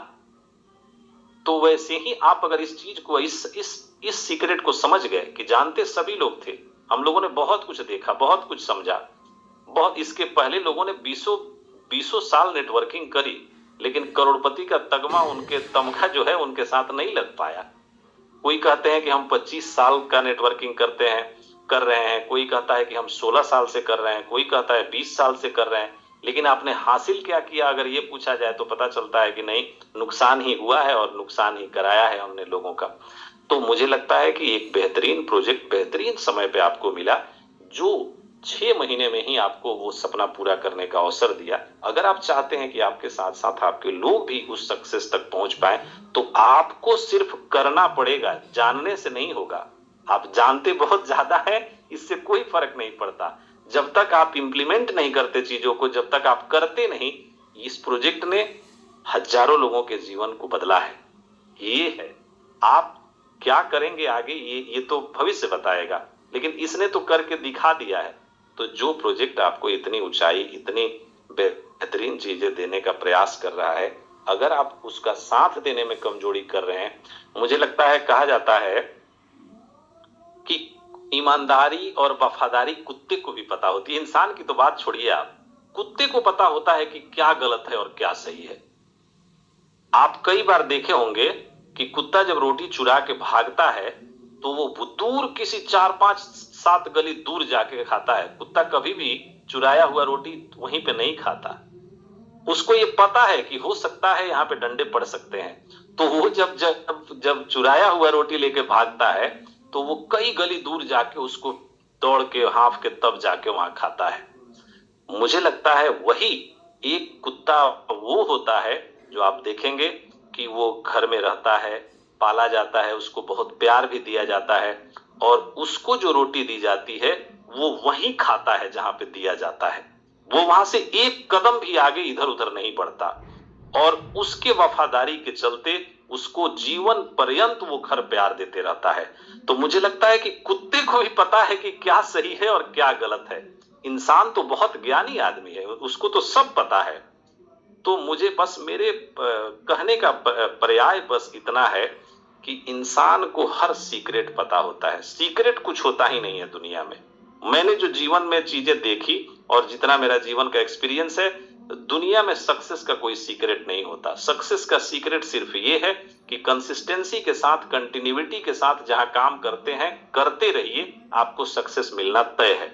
[SPEAKER 1] तो वैसे ही आप अगर इस चीज को इस सीक्रेट को समझ गए कि जानते सभी लोग थे, हम लोगों ने बहुत कुछ देखा, बहुत कुछ समझा, बहुत इसके पहले लोगों ने बीसों बीसों साल नेटवर्किंग करी, लेकिन करोड़पति का तगमा उनके तमगा जो है उनके साथ नहीं लग पाया। कोई कहते हैं कि हम 25 साल का नेटवर्किंग कर रहे हैं, कोई कहता है कि हम 16 साल से कर रहे हैं, कोई कहता है 20 साल से कर रहे हैं, लेकिन आपने हासिल क्या किया अगर ये पूछा जाए तो पता चलता है कि नहीं, नुकसान ही हुआ है और नुकसान ही कराया है हमने लोगों का। तो मुझे लगता है कि एक बेहतरीन प्रोजेक्ट बेहतरीन समय पे आपको मिला, जो 6 महीने में ही आपको वो सपना पूरा करने का अवसर दिया। अगर आप चाहते हैं कि आपके साथ साथ आपके लोग भी उस सक्सेस तक पहुंच पाए, तो आपको सिर्फ करना पड़ेगा, जानने से नहीं होगा। आप जानते बहुत ज्यादा है, इससे कोई फर्क नहीं पड़ता। जब तक आप इंप्लीमेंट नहीं करते चीजों को, जब तक आप करते नहीं, इस प्रोजेक्ट ने हजारों लोगों के जीवन को बदला है। ये है, आप क्या करेंगे आगे ये तो भविष्य बताएगा, लेकिन इसने तो करके दिखा दिया है। तो जो प्रोजेक्ट आपको इतनी ऊंचाई, इतनी बेहतरीन चीजें देने का प्रयास कर रहा है, अगर आप उसका साथ देने में कमजोरी कर रहे हैं, मुझे लगता है, कहा जाता है कि ईमानदारी और वफादारी कुत्ते को भी पता होती है। इंसान की तो बात छोड़िए, आप कुत्ते को पता होता है कि क्या गलत है और क्या सही है। आप कई बार देखे होंगे कि कुत्ता जब रोटी चुरा के भागता है तो वो दूर किसी 4-5-7 गली दूर जाके खाता है। कुत्ता कभी भी चुराया हुआ रोटी वहीं पे नहीं खाता। उसको ये पता है कि हो सकता है यहाँ पे डंडे पड़ सकते हैं, तो वो जब जब जब चुराया हुआ रोटी लेके भागता है तो वो कई गली दूर जाके उसको दौड़ के हाँफ के तब जाके वहां खाता है। मुझे लगता है वही एक कुत्ता वो होता है जो आप देखेंगे कि वो घर में रहता है, पाला जाता है, उसको बहुत प्यार भी दिया जाता है, और उसको जो रोटी दी जाती है वो वहीं खाता है जहां पे दिया जाता है। वो वहां से एक कदम भी आगे इधर उधर नहीं बढ़ता, और उसके वफादारी के चलते उसको जीवन पर्यंत वो घर प्यार देते रहता है। तो मुझे लगता है कि कुत्ते को भी पता है कि क्या सही है और क्या गलत है। इंसान तो बहुत ज्ञानी आदमी है, उसको तो सब पता है। तो मुझे बस मेरे कहने का पर्याय बस इतना है कि इंसान को हर सीक्रेट पता होता है। सीक्रेट कुछ होता ही नहीं है दुनिया में। मैंने जो जीवन में चीजें देखी और जितना मेरा जीवन का एक्सपीरियंस है, दुनिया में सक्सेस का कोई सीक्रेट नहीं होता। सक्सेस का सीक्रेट सिर्फ ये है कि कंसिस्टेंसी के साथ, कंटिन्यूटी के साथ जहां काम करते हैं, करते रहिए, आपको सक्सेस मिलना तय है।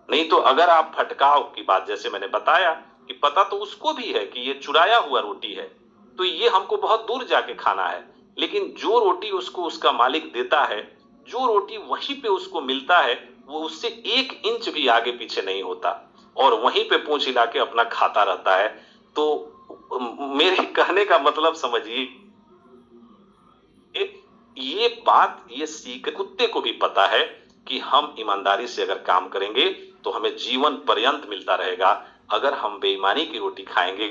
[SPEAKER 1] नहीं तो अगर आप भटकाव की बात, जैसे मैंने बताया कि पता तो उसको भी है कि ये चुराया हुआ रोटी है, तो ये हमको बहुत दूर जाके खाना है, लेकिन जो रोटी उसको उसका मालिक देता है, जो रोटी वहीं पे उसको मिलता है, वो उससे 1 इंच भी आगे पीछे नहीं होता, और वहीं पे पूंछ हिला के अपना खाता रहता है। तो मेरे कहने का मतलब समझिए, ये बात, ये सीख कुत्ते को भी पता है कि हम ईमानदारी से अगर काम करेंगे तो हमें जीवन पर्यंत मिलता रहेगा। अगर हम बेईमानी की रोटी खाएंगे,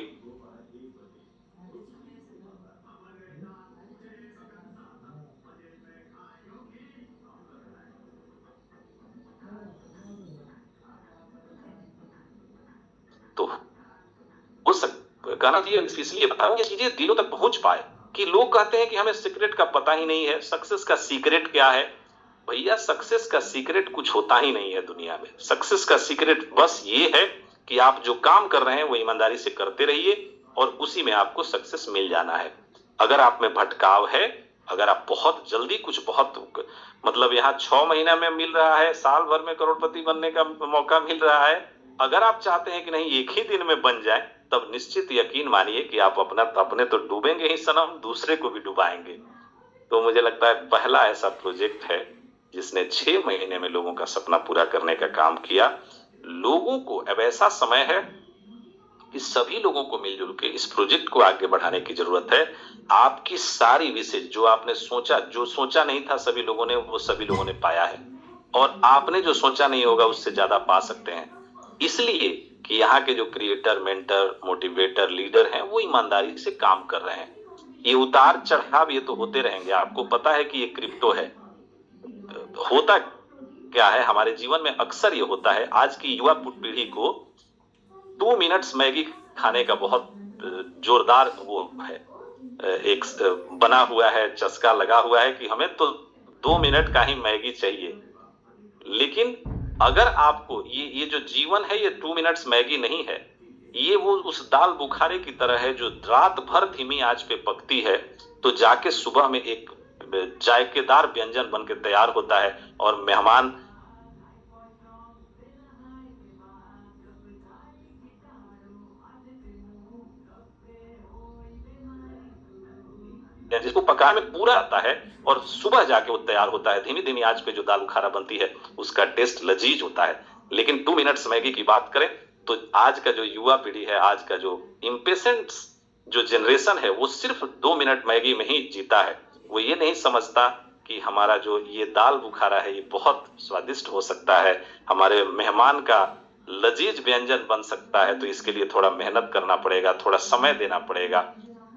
[SPEAKER 1] तो हो सकता कहना चाहिए, इसलिए बता रहा हूं, ये चीजें दिलों तक पहुंच पाए। कि लोग कहते हैं कि हमें सीक्रेट का पता ही नहीं है, सक्सेस का सीक्रेट क्या है। भैया, सक्सेस का सीक्रेट कुछ होता ही नहीं है दुनिया में। सक्सेस का सीक्रेट बस ये है कि आप जो काम कर रहे हैं वो ईमानदारी से करते रहिए, और उसी में आपको सक्सेस मिल जाना है। अगर आप में भटकाव है, अगर आप बहुत जल्दी कुछ बहुत, मतलब यहाँ 6 महीना में मिल रहा है, साल भर में करोड़पति बनने का मौका मिल रहा है, अगर आप चाहते हैं कि नहीं एक ही दिन में बन जाए, तब निश्चित यकीन मानिए कि आप अपने तो डूबेंगे ही सनम, दूसरे को भी डुबाएंगे। तो मुझे लगता है पहला ऐसा प्रोजेक्ट है जिसने 6 महीने में लोगों का सपना पूरा करने का काम किया। लोगों को अब ऐसा समय है कि सभी लोगों को मिलजुल के इस प्रोजेक्ट को आगे बढ़ाने की जरूरत है। आपकी सारी विशेष जो आपने सोचा, जो सोचा नहीं था सभी लोगों ने, वो सभी लोगों ने पाया है, और आपने जो सोचा नहीं होगा उससे ज्यादा पा सकते हैं। इसलिए कि यहाँ के जो क्रिएटर, मेंटर, मोटिवेटर, लीडर हैं, वो ईमानदारी से काम कर रहे हैं। ये उतार चढ़ाव ये तो होते रहेंगे। आपको पता है कि ये क्रिप्टो है। होता क्या है हमारे जीवन में, अक्सर ये होता है, आज की युवा पीढ़ी को 2 मिनट्स मैगी खाने का बहुत जोरदार वो है। एक बना हुआ है, चस्का लगा हुआ है कि हमें तो 2 मिनट का ही मैगी चाहिए। लेकिन अगर आपको ये जो जीवन है ये 2 मिनट्स मैगी नहीं है, ये वो उस दाल बुखारे की तरह है जो रात भर धीमी आंच पे पकती है, तो जाके सुबह में एक जायकेदार व्यंजन बन के तैयार होता है और मेहमान जिसको पकाने में पूरा आता है और सुबह जाके वो तैयार होता है। धीमी धीमी आंच पे जो दाल बुखारा बनती है उसका टेस्ट लजीज होता है। लेकिन 2 मिनट्स मैगी की बात करें तो आज का जो युवा पीढ़ी है, आज का जो इम्पेशेंट जो जनरेशन है, वो सिर्फ 2 मिनट मैगी में ही जीता है। वो ये नहीं समझता कि हमारा जो ये दाल बुखारा है ये बहुत स्वादिष्ट हो सकता है, हमारे मेहमान का लजीज व्यंजन बन सकता है। तो इसके लिए थोड़ा मेहनत करना पड़ेगा, थोड़ा समय देना पड़ेगा।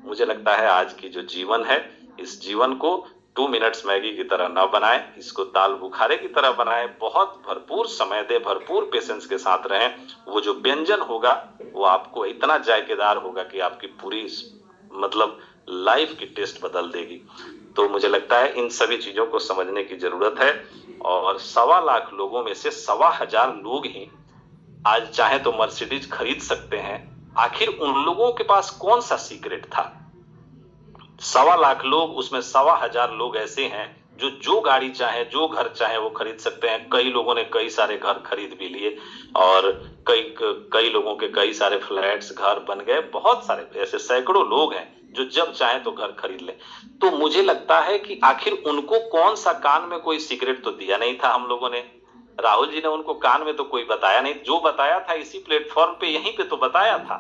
[SPEAKER 1] मुझे लगता है आज की जो जीवन है, इस जीवन को 2 मिनट्स मैगी की तरह न बनाए, इसको दाल बुखारे की तरह बनाए। बहुत भरपूर समय दे, भरपूर पेशेंस के साथ रहें। वो जो व्यंजन होगा वो आपको इतना जायकेदार होगा कि आपकी पूरी मतलब लाइफ की टेस्ट बदल देगी। तो मुझे लगता है इन सभी चीजों को समझने की जरूरत है। और 1.25 लाख लोगों में से 1,1000 लोग ही आज चाहे तो मर्सिडीज खरीद सकते हैं। आखिर उन लोगों के पास कौन सा सीक्रेट था? 1.25 लाख लोग, उसमें 1,1000 लोग ऐसे हैं जो गाड़ी चाहे, जो घर चाहे वो खरीद सकते हैं। कई लोगों ने कई सारे घर खरीद भी लिए और कई कई लोगों के कई सारे फ्लैट्स, घर बन गए। बहुत सारे ऐसे सैकड़ों लोग हैं जो जब चाहे तो घर खरीद ले। तो मुझे लगता है कि आखिर उनको कौन सा, कान में कोई सीक्रेट तो दिया नहीं था हम लोगों ने। राहुल जी ने उनको कान में तो कोई बताया नहीं, जो बताया था इसी प्लेटफॉर्म पे, यहीं पे तो बताया था।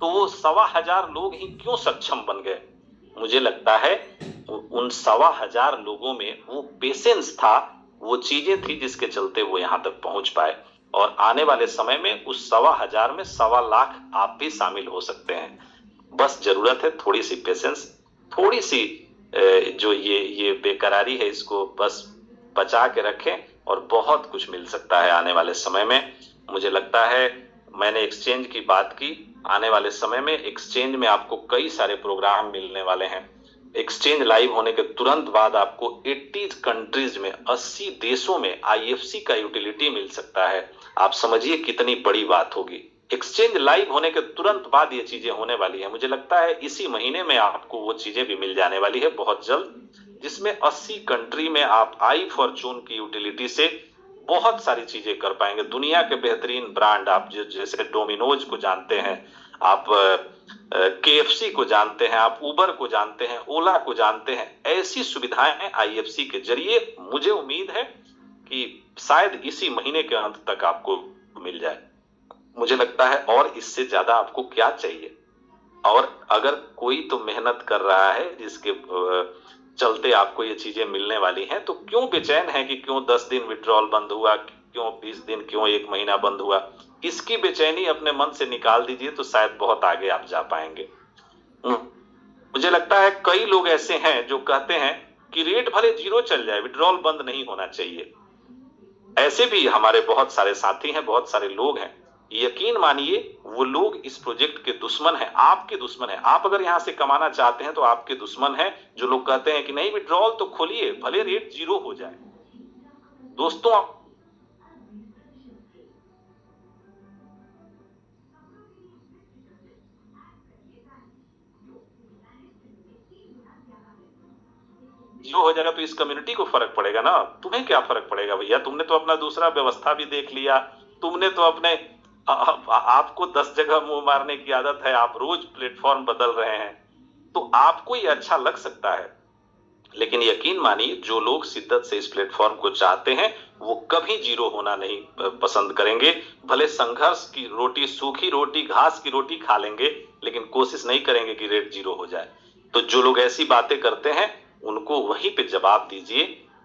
[SPEAKER 1] तो वो 1,1000 लोग ही क्यों सक्षम बन गए? मुझे लगता है उन 1,1000 लोगों में वो पेशेंस था, वो चीजें थी जिसके चलते वो यहां तक पहुंच पाए। और आने वाले समय में उस 1,1000 में 1,00,000 आप भी शामिल हो सकते हैं। बस जरूरत है थोड़ी सी पेशेंस, थोड़ी सी जो ये बेकरारी है इसको बस बचा के रखें और बहुत कुछ मिल सकता है आने वाले समय में। मुझे लगता है मैंने एक्सचेंज की बात की, आने वाले समय में एक्सचेंज में आपको कई सारे प्रोग्राम मिलने वाले हैं। एक्सचेंज लाइव होने के तुरंत बाद आपको 80 कंट्रीज में, 80 देशों में आईएफसी का यूटिलिटी मिल सकता है। आप समझिए कितनी बड़ी बात होगी। एक्सचेंज लाइव होने के तुरंत बाद ये चीजें होने वाली है। मुझे लगता है इसी महीने में आपको वो चीजें भी मिल जाने वाली है बहुत जल्द, जिसमें 80 कंट्री में आप आई फॉर्चून की यूटिलिटी से बहुत सारी चीजें कर पाएंगे। दुनिया के बेहतरीन ब्रांड, आप जैसे डोमिनोज को जानते हैं, आप केएफसी को जानते हैं, आप उबर को जानते हैं, ओला को जानते हैं, ऐसी सुविधाएं आईएफसी के जरिए मुझे उम्मीद है कि शायद इसी महीने के अंत तक आपको मिल जाए। मुझे लगता है और इससे ज्यादा आपको क्या चाहिए? और अगर कोई तो मेहनत कर रहा है जिसके चलते आपको ये चीजें मिलने वाली हैं, तो क्यों बेचैन है कि क्यों 10 दिन विड्रॉल बंद हुआ, क्यों 20 दिन, क्यों 1 महीना बंद हुआ? इसकी बेचैनी अपने मन से निकाल दीजिए तो शायद बहुत आगे आप जा पाएंगे। मुझे लगता है कई लोग ऐसे हैं जो कहते हैं कि रेट भले 0 चल जाए, विड्रॉल बंद नहीं होना चाहिए। ऐसे भी हमारे बहुत सारे साथी हैं, बहुत सारे लोग हैं। यकीन मानिए वो लोग इस प्रोजेक्ट के दुश्मन हैं, आपके दुश्मन हैं। आप अगर यहां से कमाना चाहते हैं तो आपके दुश्मन हैं जो लोग कहते हैं कि नहीं विड्रॉल तो खोलिए, भले रेट 0 हो जाए। दोस्तों, जीरो हो जाएगा तो इस कम्युनिटी को फर्क पड़ेगा ना, तुम्हें क्या फर्क पड़ेगा भैया? तुमने तो अपना दूसरा व्यवस्था भी देख लिया, तुमने तो अपने आपको 10 जगह मुंह मारने की आदत है, आप रोज प्लेटफॉर्म बदल रहे हैं, तो आपको ये अच्छा लग सकता है। लेकिन यकीन मानिए जो लोग शिद्दत से इस प्लेटफॉर्म को चाहते हैं वो कभी 0 होना नहीं पसंद करेंगे। भले संघर्ष की रोटी, सूखी रोटी, घास की रोटी खा लेंगे, लेकिन कोशिश नहीं करेंगे कि रेट 0 हो जाए। तो जो लोग ऐसी बातें करते हैं उनको वहीं पे जवाब दीजिए।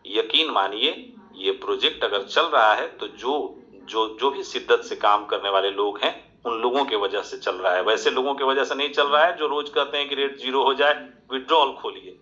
[SPEAKER 1] यकीन मानिए ये प्रोजेक्ट अगर चल रहा है तो जो जो जो भी शिद्दत से काम करने वाले लोग हैं उन लोगों के वजह से चल रहा है। वैसे लोगों की वजह से नहीं चल रहा है जो रोज कहते हैं कि रेट 0 हो जाए, विड्रॉल खोलिए।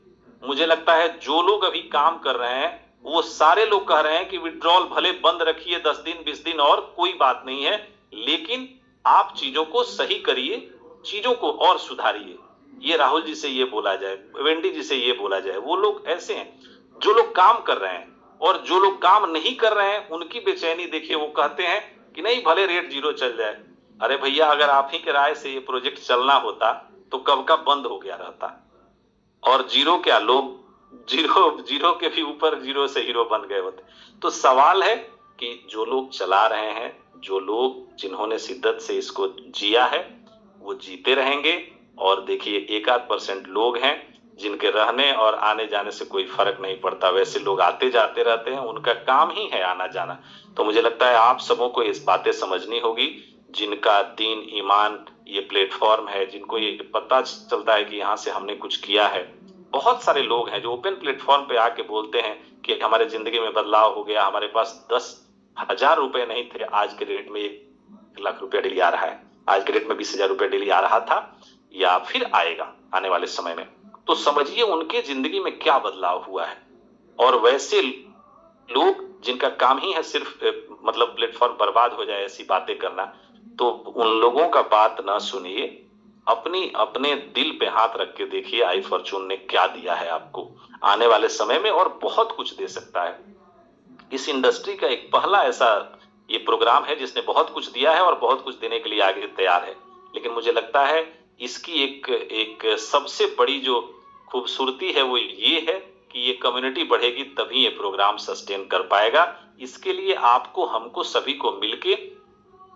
[SPEAKER 1] मुझे लगता है जो लोग अभी काम कर रहे हैं वो सारे लोग कह रहे हैं कि विड्रॉल भले बंद रखिए 10 दिन 20 दिन और कोई बात नहीं है, लेकिन आप चीजों को सही करिए, चीजों को और सुधारिए। ये राहुल जी से ये बोला जाए, वेंडी जी से ये बोला जाए। वो लोग ऐसे हैं जो लोग काम कर रहे हैं, और जो लोग काम नहीं कर रहे हैं उनकी बेचैनी देखिए। वो कहते हैं कि नहीं भले रेट जीरो चल जाए। अरे भैया, अगर आप ही के राय से ये प्रोजेक्ट चलना होता तो कब का बंद हो गया रहता। और जीरो क्या, लोग जीरो जीरो के भी ऊपर जीरो से हीरो बन गए होते। तो सवाल है कि जो लोग चला रहे हैं, जो लोग जिन्होंने शिद्दत से इसको जिया है, वो जीते रहेंगे। और देखिए, 1-8% लोग हैं जिनके रहने और आने जाने से कोई फर्क नहीं पड़ता। वैसे लोग आते जाते रहते हैं, उनका काम ही है आना जाना। तो मुझे लगता है आप सबों को इस बातें समझनी होगी। जिनका दीन ईमान ये प्लेटफॉर्म है, जिनको ये पता चलता है कि यहाँ से हमने कुछ किया है। बहुत सारे लोग हैं जो ओपन प्लेटफॉर्म पे आके बोलते हैं कि हमारे जिंदगी में बदलाव हो गया, हमारे पास 10,000 रुपए नहीं थे, आज के रेट में 1 लाख रुपया डेली आ रहा है, आज के रेट में 20,000 रुपया डेली आ रहा था, या फिर आएगा आने वाले समय में। तो समझिए उनके जिंदगी में क्या बदलाव हुआ है। और वैसे लोग जिनका काम ही है सिर्फ मतलब प्लेटफॉर्म बर्बाद हो जाए ऐसी बातें करना, तो उन लोगों का बात ना सुनिए। अपने दिल पे हाथ रख के देखिए आई फॉर्चून ने क्या दिया है आपको आने वाले समय में, और बहुत कुछ दे सकता है। इस इंडस्ट्री का एक पहला ऐसा ये प्रोग्राम है जिसने बहुत कुछ दिया है और बहुत कुछ देने के लिए आगे तैयार है। लेकिन मुझे लगता है इसकी एक सबसे बड़ी जो खूबसूरती है वो ये है कि ये कम्युनिटी बढ़ेगी तभी ये प्रोग्राम सस्टेन कर पाएगा। इसके लिए आपको, हमको, सभी को मिलके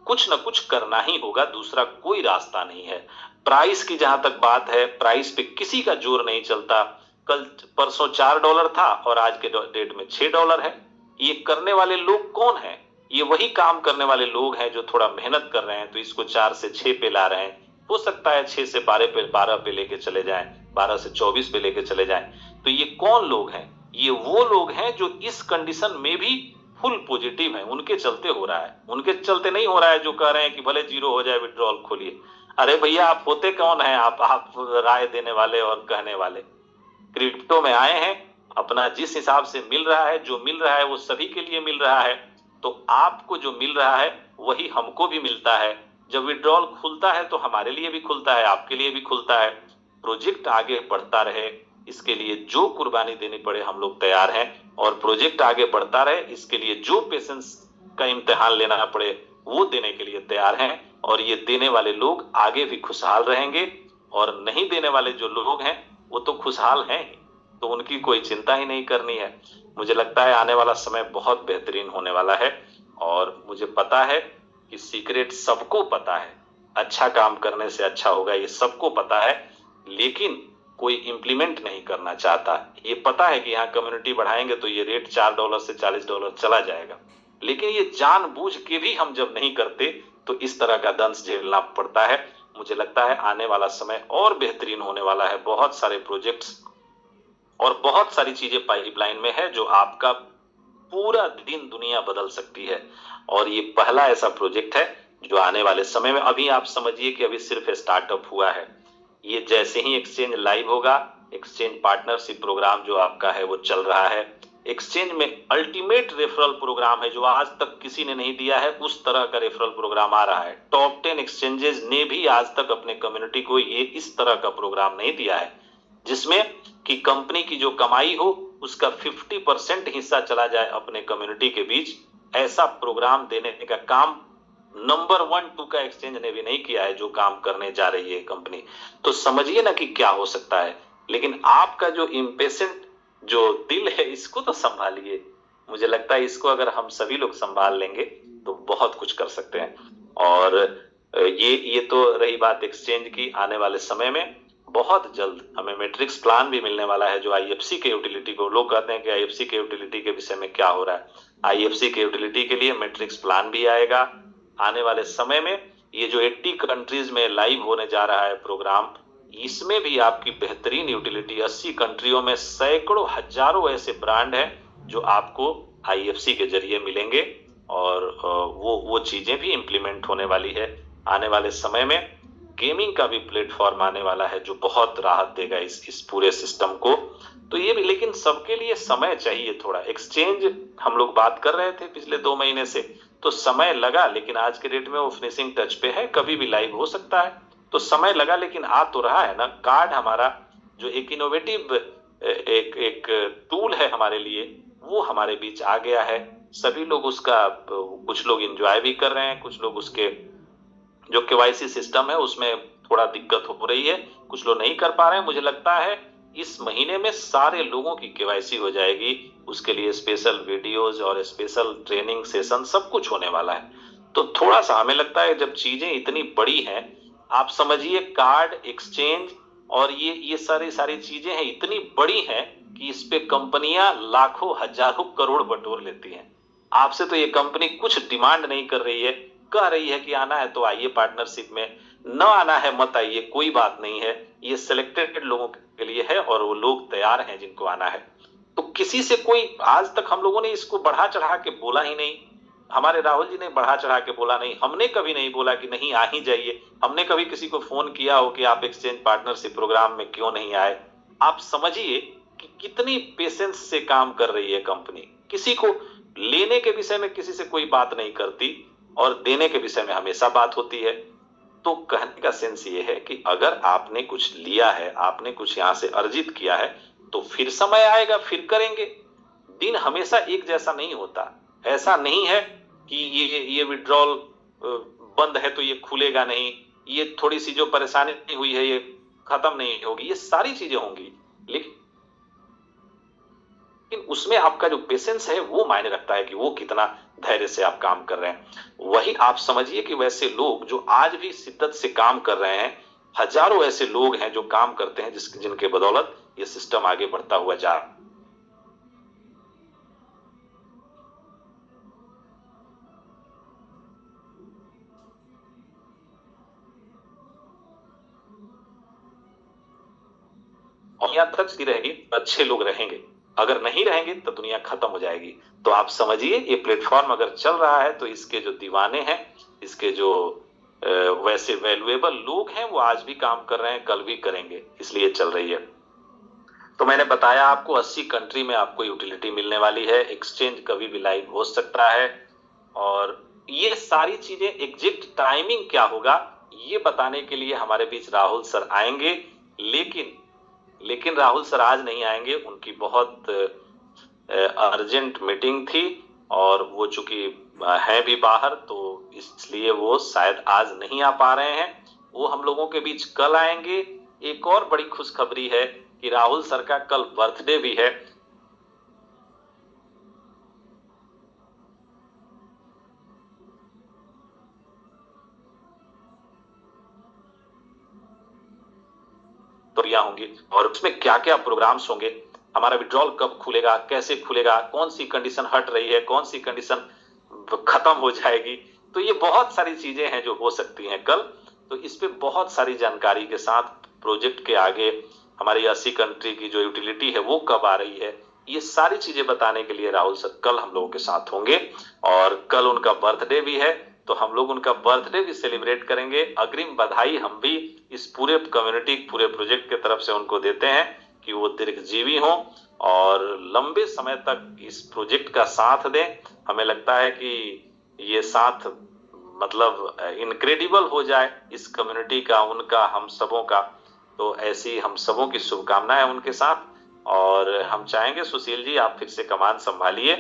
[SPEAKER 1] कुछ ना कुछ करना ही होगा, दूसरा कोई रास्ता नहीं है। प्राइस की जहां तक बात है, प्राइस पे किसी का जोर नहीं चलता। कल परसों $4 था और आज के डेट में $6 है। ये करने वाले लोग कौन हैं? ये वही काम करने वाले लोग हैं जो थोड़ा मेहनत कर रहे हैं, तो इसको 4 से 6 पे ला रहे हैं। हो सकता है 6 से 12 पे लेके चले जाएं, 12 से 24 पे लेके चले जाएं। तो ये कौन लोग हैं? ये वो लोग हैं जो इस कंडीशन में भी फुल पॉजिटिव है, उनके चलते हो रहा है। उनके चलते नहीं हो रहा है जो कह रहे हैं कि भले जीरो हो जाए विड्रॉल खोलिए। अरे भैया, आप होते कौन है? आप राय देने वाले और कहने वाले। क्रिप्टो में आए हैं, अपना जिस हिसाब से मिल रहा है, जो मिल रहा है वो सभी के लिए मिल रहा है। तो आपको जो मिल रहा है वही हमको भी मिलता है। जब विड्रॉल खुलता है तो हमारे लिए भी खुलता है, आपके लिए भी खुलता है। प्रोजेक्ट आगे बढ़ता रहे, इसके लिए जो कुर्बानी देनी पड़े हम लोग तैयार हैं। और प्रोजेक्ट आगे बढ़ता रहे, इसके लिए जो पेशेंस का इम्तिहान लेना पड़े वो देने के लिए तैयार हैं। और ये देने वाले लोग आगे भी खुशहाल रहेंगे, और नहीं देने वाले जो लोग हैं वो तो खुशहाल हैं ही, तो उनकी कोई चिंता ही नहीं करनी है। मुझे लगता है आने वाला समय बहुत बेहतरीन होने वाला है। और मुझे पता है कि सीक्रेट सबको पता है, अच्छा काम करने से अच्छा होगा ये सबको पता है, लेकिन कोई इंप्लीमेंट नहीं करना चाहता। ये पता है कि यहाँ कम्युनिटी बढ़ाएंगे तो ये रेट $4 से $40 चला जाएगा, लेकिन ये जानबूझ के भी हम जब नहीं करते तो इस तरह का दंश झेलना पड़ता है। मुझे लगता है आने वाला समय और बेहतरीन होने वाला है। बहुत सारे प्रोजेक्ट्स और बहुत सारी चीजें पाइपलाइन में है जो आपका पूरा दिन दुनिया बदल सकती है। और ये पहला ऐसा प्रोजेक्ट है जो आने वाले समय में, अभी आप समझिए कि अभी सिर्फ स्टार्टअप हुआ है। ये जैसे ही एक्सचेंज लाइव होगा, एक्सचेंज पार्टनरशिप प्रोग्राम जो आपका है वो चल रहा है। एक्सचेंज में अल्टीमेट रेफरल प्रोग्राम है जो आज तक किसी ने नहीं दिया है, उस तरह का रेफरल प्रोग्राम आ रहा है। टॉप 10 एक्सचेंजेस ने भी आज तक अपने कम्युनिटी को ये इस तरह का प्रोग्राम नहीं दिया है, जिसमें कि कंपनी की जो कमाई हो उसका 50% हिस्सा चला जाए अपने कम्युनिटी के बीच। ऐसा प्रोग्राम देने का काम नंबर 1-2 का एक्सचेंज ने भी नहीं किया है जो काम करने जा रही है कंपनी। तो समझिए ना कि क्या हो सकता है। लेकिन आपका जो इम्पेशेंट जो दिल है इसको तो संभालिए। मुझे लगता है इसको अगर हम सभी लोग संभाल लेंगे तो बहुत कुछ कर सकते हैं। और ये तो रही बात एक्सचेंज की। आने वाले समय में बहुत जल्द हमें मैट्रिक्स प्लान भी मिलने वाला है जो आईएफसी के यूटिलिटी को, लोग कहते हैं कि आईएफसी के यूटिलिटी के विषय में क्या हो रहा है। आईएफसी के यूटिलिटी के लिए मैट्रिक्स प्लान भी आएगा आने वाले समय में। ये जो 80 कंट्रीज में लाइव होने जा रहा है प्रोग्राम, इसमें भी आपकी बेहतरीन यूटिलिटी 80 कंट्रियों में सैकड़ों हजारों ऐसे ब्रांड हैं जो आपको आईएफसी के जरिए मिलेंगे। और वो चीजें भी इंप्लीमेंट होने वाली है। आने वाले समय में गेमिंग का भी प्लेटफॉर्म आने वाला है जो बहुत राहत देगा इस पूरे सिस्टम को। तो ये भी, लेकिन सबके लिए समय चाहिए थोड़ा। एक्सचेंज हम लोग बात कर रहे थे पिछले 2 महीने से, तो समय लगा, लेकिन आज के डेट में वो फिनिशिंग टच पे है, कभी भी लाइव हो सकता है। तो समय लगा, लेकिन आ तो रहा है ना। कार्ड हमारा जो एक इनोवेटिव एक एक टूल है हमारे लिए, वो हमारे बीच आ गया है। सभी लोग उसका, कुछ लोग एंजॉय भी कर रहे हैं, कुछ लोग उसके जो केवाईसी सिस्टम है उसमें थोड़ा दिक्कत हो रही है, कुछ लोग नहीं कर पा रहे हैं। मुझे लगता है इस महीने में सारे लोगों की केवाईसी हो जाएगी। उसके लिए स्पेशल वीडियोज और स्पेशल ट्रेनिंग सेशन सब कुछ होने वाला है। तो थोड़ा सा हमें लगता है जब चीजें इतनी बड़ी हैं, आप समझिए कार्ड एक्सचेंज और ये सारी सारी चीजें हैं, इतनी बड़ी हैं कि इस पे कंपनियां लाखों हजारों करोड़ बटोर लेती हैं। आपसे तो ये कंपनी कुछ डिमांड नहीं कर रही है, कह रही है कि आना है तो आइए पार्टनरशिप में, न आना है मत आइए, कोई बात नहीं है। ये सिलेक्टेड लोगों के लिए है और वो लोग तैयार हैं जिनको आना है। तो किसी से कोई, आज तक हम लोगों ने इसको बढ़ा चढ़ा के बोला ही नहीं। हमारे राहुल जी ने बढ़ा चढ़ा के बोला नहीं, हमने कभी नहीं बोला कि नहीं आ ही जाइए। हमने कभी किसी को फोन किया हो कि आप एक्सचेंज पार्टनरशिप प्रोग्राम में क्यों नहीं आए। आप समझिए कि कितनी पेशेंस से काम कर रही है कंपनी। किसी को लेने के विषय में किसी से कोई बात नहीं करती और देने के विषय में हमेशा बात होती है। तो कहने का सेंस ये है कि अगर आपने कुछ लिया है, आपने कुछ यहां से अर्जित किया है, तो फिर समय आएगा, फिर करेंगे। दिन हमेशा एक जैसा नहीं होता। ऐसा नहीं है कि ये विड्रॉल बंद है तो ये खुलेगा नहीं, ये थोड़ी सी जो परेशानी हुई है ये खत्म नहीं होगी, ये सारी चीजें होंगी। लेकिन उसमें आपका जो पेशेंस है वो मायने रखता है कि वो कितना धैर्य से आप काम कर रहे हैं। वही आप समझिए कि वैसे लोग जो आज भी शिद्दत से काम कर रहे हैं, हजारों ऐसे लोग हैं जो काम करते हैं जिनके बदौलत ये सिस्टम आगे बढ़ता हुआ जा रहा है। और यहाँ तक सी रहेगी, अच्छे लोग रहेंगे। अगर नहीं रहेंगे तो दुनिया खत्म हो जाएगी। तो आप समझिए ये प्लेटफॉर्म अगर चल रहा है तो इसके जो दीवाने हैं, इसके जो वैसे वैल्यूएबल लोग हैं, वो आज भी काम कर रहे हैं, कल भी करेंगे, इसलिए चल रही है। तो मैंने बताया आपको 80 कंट्री में आपको यूटिलिटी मिलने वाली है, एक्सचेंज कभी भी लाइव हो सकता है। और ये सारी चीजें एग्जैक्ट टाइमिंग क्या होगा ये बताने के लिए हमारे बीच राहुल सर आएंगे। लेकिन लेकिन राहुल सर आज नहीं आएंगे, उनकी बहुत अर्जेंट मीटिंग थी और वो चूंकि हैं भी बाहर, तो इसलिए वो शायद आज नहीं आ पा रहे हैं। वो हम लोगों के बीच कल आएंगे। एक और बड़ी खुशखबरी है कि राहुल सर का कल बर्थडे भी है। तो यह होंगी और उसमें क्या क्या प्रोग्राम्स होंगे, हमारा विड्रॉल कब खुलेगा, कैसे खुलेगा, कौन सी कंडीशन हट रही है, कौन सी कंडीशन खत्म हो जाएगी। तो ये बहुत सारी चीजें हैं जो हो सकती हैं कल। तो इस पे बहुत सारी जानकारी के साथ प्रोजेक्ट के आगे हमारी 80 कंट्री की जो यूटिलिटी है वो कब आ रही है, ये सारी चीजें बताने के लिए राहुल सर कल हम लोगों के साथ होंगे। और कल उनका बर्थडे भी है, तो हम लोग उनका बर्थडे भी सेलिब्रेट करेंगे। अग्रिम बधाई हम भी इस पूरे कम्युनिटी, पूरे प्रोजेक्ट के तरफ से उनको देते हैं कि वो दीर्घजीवी हों और लंबे समय तक इस प्रोजेक्ट का साथ दें। हमें लगता है कि ये साथ मतलब इनक्रेडिबल हो जाए इस कम्युनिटी का, उनका, हम सबों का। तो ऐसी हम सबों की शुभकामनाएं उनके साथ। और हम चाहेंगे सुशील जी आप फिर से कमान संभालिए,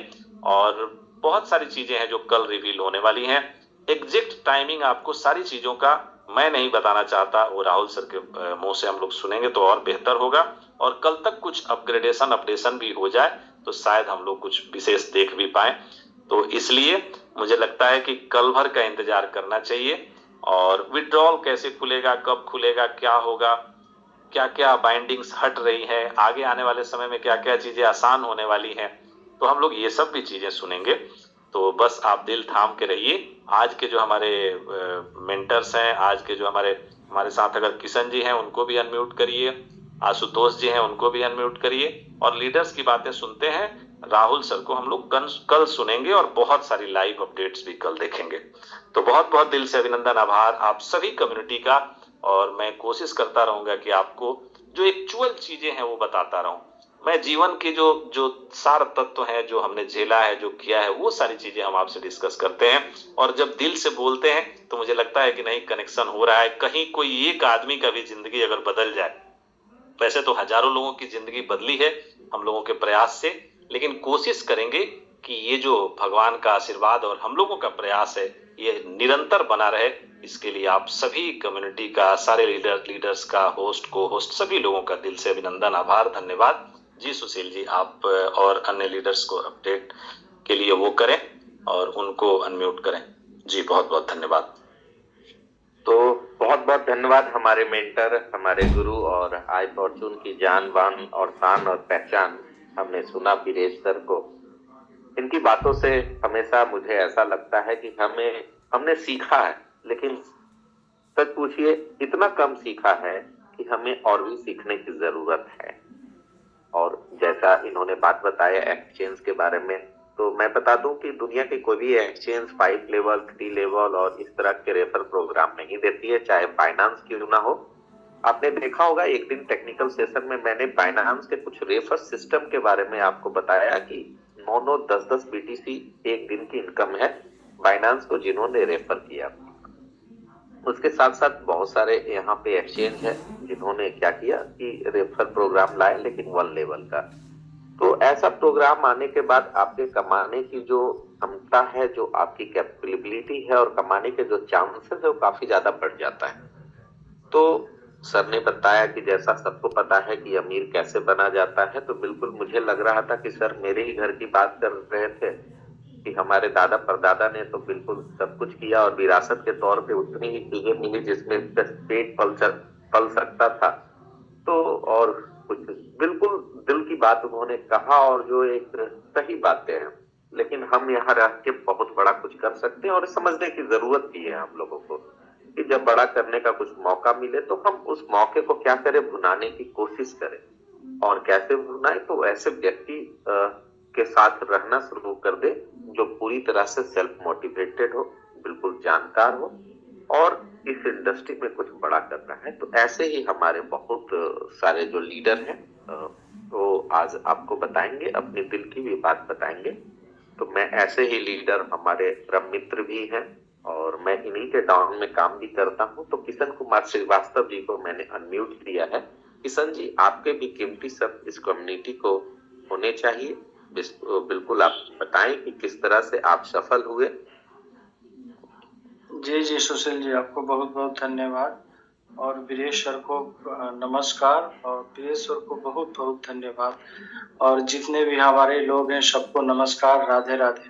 [SPEAKER 1] और बहुत सारी चीजें हैं जो कल रिवील होने वाली हैं। एग्जैक्ट टाइमिंग आपको सारी चीजों का मैं नहीं बताना चाहता, वो राहुल सर के मुंह से हम लोग सुनेंगे तो और बेहतर होगा। और कल तक कुछ अपग्रेडेशन अपडेशन भी हो जाए तो शायद हम लोग कुछ विशेष देख भी पाए। तो इसलिए मुझे लगता है कि कल भर का इंतजार करना चाहिए। और विड्रॉल कैसे खुलेगा, कब खुलेगा, क्या होगा, क्या क्या बाइंडिंग्स हट रही है, आगे आने वाले समय में क्या क्या चीजें आसान होने वाली हैं, तो हम लोग ये सब भी चीजें सुनेंगे। तो बस आप दिल थाम के रहिए। आज के जो हमारे मेंटर्स हैं, आज के जो हमारे हमारे साथ अगर किशन जी हैं उनको भी अनम्यूट करिए, आशुतोष जी हैं उनको भी अनम्यूट करिए, और लीडर्स की बातें सुनते हैं। राहुल सर को हम लोग कल सुनेंगे और बहुत सारी लाइव अपडेट्स भी कल देखेंगे। तो बहुत बहुत दिल से अभिनंदन, आभार आप सभी कम्युनिटी का। और मैं कोशिश करता रहूंगा कि आपको जो एक्चुअल चीजें हैं वो बताता रहूं। मैं जीवन के जो जो सार तत्व हैं, जो हमने झेला है, जो किया है, वो सारी चीजें हम आपसे डिस्कस करते हैं। और जब दिल से बोलते हैं तो मुझे लगता है कि नहीं, कनेक्शन हो रहा है। कहीं कोई एक आदमी का भी जिंदगी अगर बदल जाए, वैसे तो हजारों लोगों की जिंदगी बदली है हम लोगों के प्रयास से, लेकिन कोशिश करेंगे कि ये जो भगवान का आशीर्वाद और हम लोगों का प्रयास है, ये निरंतर बना रहे। इसके लिए आप सभी कम्युनिटी का, सारे लीडर्स का, होस्ट को होस्ट सभी लोगों का दिल से अभिनंदन, आभार, धन्यवाद। जी सुशील जी, आप और अन्य लीडर्स को अपडेट के लिए वो करें और उनको अनम्यूट करें। जी बहुत बहुत धन्यवाद।
[SPEAKER 2] तो बहुत बहुत धन्यवाद हमारे मेंटर, हमारे गुरु और आई फॉर्चून की जान बान और शान और पहचान हमने सुना वीरेश सर को। इनकी बातों से हमेशा मुझे ऐसा लगता है कि हमने सीखा है, लेकिन सच पूछिए इतना कम सीखा है कि हमें और भी सीखने की जरूरत है। और जैसा इन्होंने बात बताया एक्सचेंज के बारे में, तो मैं बता दूं कि दुनिया की कोई भी एक्सचेंज 5 लेवल, 3 लेवल और इस तरह के रेफर प्रोग्राम नहीं देती है, चाहे बाइनांस क्यों ना हो। आपने देखा होगा एक दिन टेक्निकल सेशन में मैंने बाइनांस के कुछ रेफर सिस्टम के बारे में आपको बताया कि 9-9, 10-10 बीटीसी एक दिन की इनकम है बाइनांस को जिन्होंने रेफर किया। उसके साथ साथ बहुत सारे यहाँ पे एक्सचेंज है जिन्होंने क्या किया कि रेफर प्रोग्राम लाए, लेकिन 1 लेवल का। तो ऐसा प्रोग्राम आने के बाद आपके कमाने की जो क्षमता है, जो आपकी कैपेबिलिटी है और कमाने के जो चांसेस है वो काफी ज्यादा बढ़ जाता है। तो सर ने बताया कि जैसा सबको पता है कि अमीर कैसे बना जाता है, तो बिल्कुल मुझे लग रहा था कि सर मेरे ही घर की बात कर रहे थे कि हमारे दादा परदादा ने तो बिल्कुल सब कुछ किया और विरासत के तौर पे उतनी ही चीजें मिली जिसमें पेट पल सकता था। तो और कुछ बिल्कुल दिल की बात उन्होंने कहा और जो एक सही बातें हैं, लेकिन हम यहाँ रह के बहुत बड़ा कुछ कर सकते हैं और समझने की जरूरत भी है हम लोगों को कि जब बड़ा करने का कुछ मौका मिले तो हम उस मौके को क्या करें, भुनाने की कोशिश करें। और कैसे भुनाए, तो ऐसे व्यक्ति के साथ रहना शुरू कर दे जो पूरी तरह से सेल्फ मोटिवेटेड हो, बिल्कुल जानकार हो और इस इंडस्ट्री में कुछ बड़ा करना है। तो ऐसे ही हमारे बहुत सारे जो लीडर हैं तो आज आपको बताएंगे, अपने दिल की भी बात बताएंगे। तो मैं ऐसे ही लीडर, हमारे परम मित्र भी हैं और मैं इन्हीं के डाउन में काम भी करता हूं। तो किशन कुमार श्रीवास्तव जी को मैंने अनम्यूट किया है। किशन जी, आपके भी कीमती शब्द इस कम्युनिटी को होने चाहिए। बिल्कुल आप बताएं कि किस तरह से आप सफल हुए।
[SPEAKER 3] जी जी सुशील जी, आपको बहुत बहुत धन्यवाद और वीरेश सर को नमस्कार और वीरेश सर को बहुत बहुत धन्यवाद और जितने भी हमारे लोग हैं सबको नमस्कार, राधे राधे।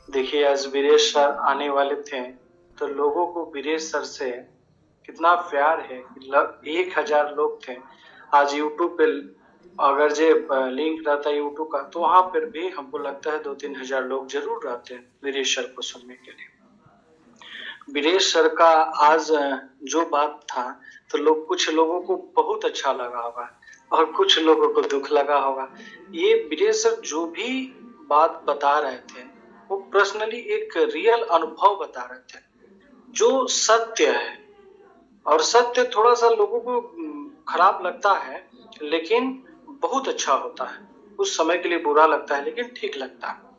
[SPEAKER 3] देखिए आज वीरेश सर आने वाले थे तो लोगों को वीरेश सर से कितना प्यार है। 1000 लोग थे। आज यूट्यूब पे अगर जे लिंक रहता है यूट्यूब का तो वहां पर भी हमको लगता है 2-3 हजार लोग जरूर रहते हैं वीरेश सर को सुनने के लिए। वीरेश सर का आज जो बात था तो कुछ लोगों को बहुत अच्छा लगा होगा और कुछ लोगों को दुख लगा होगा। ये वीरेश सर जो भी बात बता रहे थे वो पर्सनली एक रियल अनुभव बता रहे थे जो सत्य है। और सत्य थोड़ा सा लोगों को खराब लगता है लेकिन बहुत अच्छा होता है। उस समय के लिए बुरा लगता है लेकिन ठीक लगता है।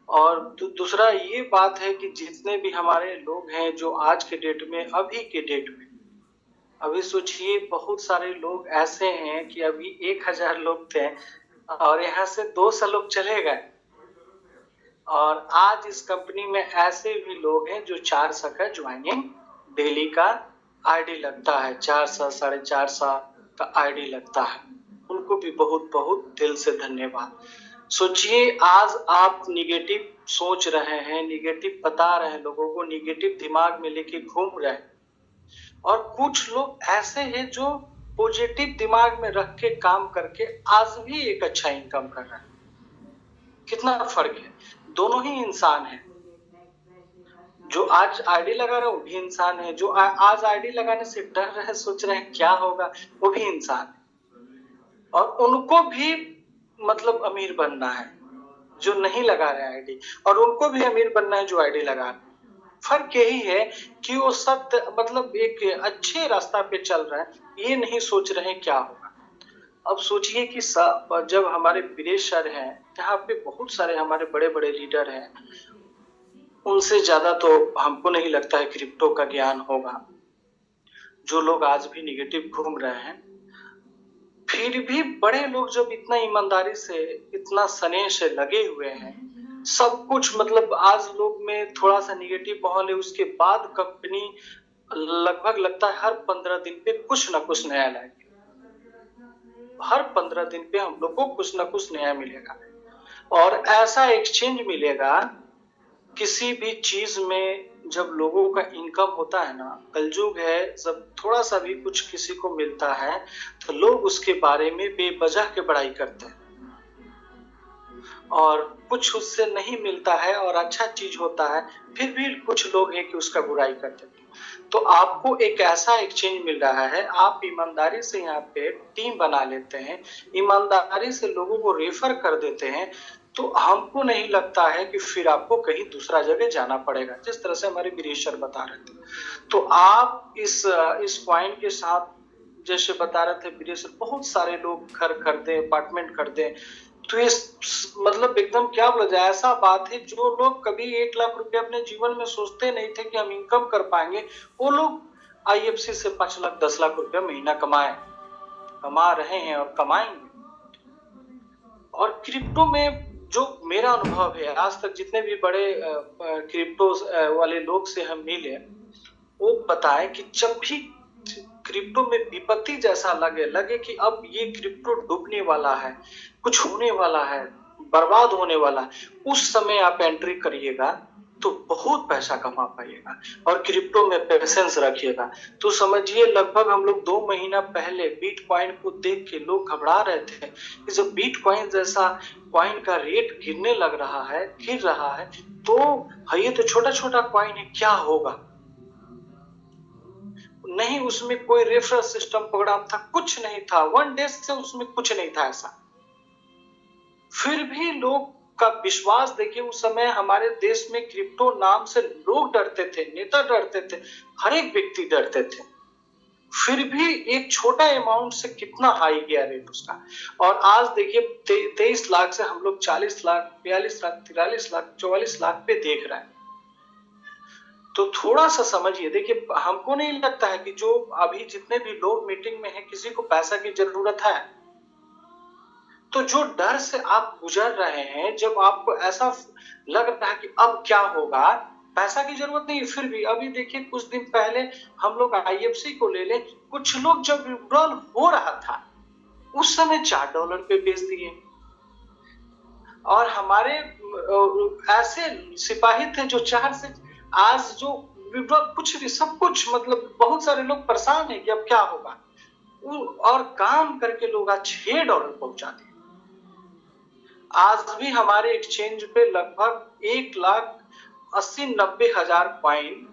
[SPEAKER 3] और दूसरा ये बात है कि जितने भी हमारे लोग हैं जो आज के डेट में, अभी के डेट में, अभी सोचिए बहुत सारे लोग ऐसे हैं कि अभी 1000 लोग थे और यहाँ से 200 लोग चले गए और आज इस कंपनी में ऐसे भी लोग हैं जो 400 का ज्वाइनिंग डेली का आईडी लगता है, 400 450 का आईडी लगता है। उनको भी बहुत बहुत दिल से धन्यवाद। सोचिए आज आप निगेटिव सोच रहे हैं, निगेटिव बता रहे हैं, लोगों को निगेटिव दिमाग में लेके घूम रहे हैं और कुछ लोग ऐसे हैं जो पॉजिटिव दिमाग में रख के काम करके आज भी एक अच्छा इनकम कर रहे हैं। कितना फर्क है, दोनों ही इंसान हैं। जो आज आईडी लगा रहे हैं वो भी इंसान है, जो आज आईडी लगाने से डर रहे, सोच रहे हैं क्या होगा, वो भी इंसान है। और उनको भी मतलब अमीर बनना है जो नहीं लगा रहे आईडी, और उनको भी अमीर बनना है जो आईडी लगा रहे। फर्क यही है कि वो सत्य मतलब एक अच्छे रास्ता पे चल रहा है, ये नहीं सोच रहे क्या होगा। अब सोचिए कि जब हमारे विदेश सर हैं, यहाँ पे बहुत सारे हमारे बड़े-बड़े लीडर हैं, उनसे ज़्यादा तो हमको नहीं लगता है क्रिप्टो का ज्ञान होगा। जो लोग आज भी नेगेटिव घूम रहे हैं, फिर भी बड़े लोग जब इतना ईमानदारी से, इतना स्नेह से लगे हुए हैं, सब कुछ मतलब आज लोग में थोड़ा-सा नेगेटिव माहौल है, उसके बाद कंपनी लगभग लगता है हर 15 दिन पे कुछ ना कुछ नया लाएगी। हर 15 दिन पे हम लोग को कुछ ना कुछ नया मिलेगा और ऐसा एक्सचेंज मिलेगा किसी भी चीज में। जब लोगों का इनकम होता है ना, कलयुग है, जब थोड़ा सा भी कुछ किसी को मिलता है तो लोग उसके बारे में बेवजह के बड़ाई करते हैं, और कुछ उससे नहीं मिलता है और अच्छा चीज होता है फिर भी कुछ लोग हैं कि उसका बुराई करते हैं। तो आपको एक ऐसा एक्सचेंज मिल रहा है, आप ईमानदारी से यहाँ पे टीम बना लेते हैं, ईमानदारी से लोगों को रेफर कर देते हैं, तो हमको नहीं लगता है कि फिर आपको कहीं दूसरा जगह जाना पड़ेगा, जिस तरह से हमारे वीरेश सर बता रहे थे। तो आप इस कॉइन के साथ जैसे बता रहे थे वीरेश सर, बहुत सारे लोग घर खरीदे, अपार्टमेंट खरीदे, तो ये मतलब एकदम क्या बोला जाए, ऐसा बात है जो लोग कभी 1 लाख रुपए अपने जीवन में सोचते नहीं थे कि हम इनकम कर पाएंगे, वो लोग आईएफसी से 5 लाख 10 लाख रुपया महीना कमा रहे हैं और कमाएंगे। और क्रिप्टो में जो मेरा अनुभव है, आज तक जितने भी बड़े क्रिप्टो वाले लोग से हम मिले, वो बताए कि जब भी क्रिप्टो में विपत्ति जैसा लगे कि अब ये क्रिप्टो डूबने वाला है, कुछ होने वाला है, बर्बाद होने वाला है, उस समय आप एंट्री करिएगा तो बहुत पैसा कमा पाइएगा। और क्रिप्टो में पेशेंस रखिएगा। तो समझिए लगभग हम लोग 2 महीना पहले बिटकॉइन को देख के लोग घबरा रहे थे कि जब बिटकॉइन जैसा कॉइन का रेट गिर रहा है, तो ये तो छोटा छोटा कॉइन है, क्या होगा। नहीं उसमें कोई रेफरल सिस्टम प्रोग्राम था, कुछ नहीं था, 1 डे से उसमें कुछ नहीं था ऐसा। फिर भी लोग का विश्वास देखिए, उस समय हमारे देश में क्रिप्टो नाम से लोग डरते थे, नेता डरते थे, हर एक व्यक्ति डरते थे। फिर भी एक छोटा अमाउंट से कितना हाई गया रेट उसका। और आज देखिए 23 लाख से हम लोग 40 लाख, 42 लाख, 43 लाख, 44 लाख पे देख रहे हैं। तो थोड़ा सा समझिए, देखिए हमको नहीं लगता है कि जो अभी जितने भी लोग मीटिंग में हैं किसी को पैसा की जरूरत है। तो जो डर से आप गुजर रहे हैं, जब आपको ऐसा लग रहा है कि अब क्या होगा, पैसा की जरूरत नहीं, फिर भी अभी देखिए कुछ दिन पहले हम लोग आईएफसी को ले लें, कुछ लोग जब विड्रॉल हो रहा था उस समय $4 पे बेच दिए। और हमारे ऐसे सिपाही थे जो 4 से आज जो विड्रॉल कुछ भी सब कुछ मतलब बहुत सारे लोग परेशान है कि अब क्या होगा, और काम करके लोग आज $6 पहुंचा दिए। आज भी हमारे एक्सचेंज पे लगभग 1,80,90 हजार कॉइन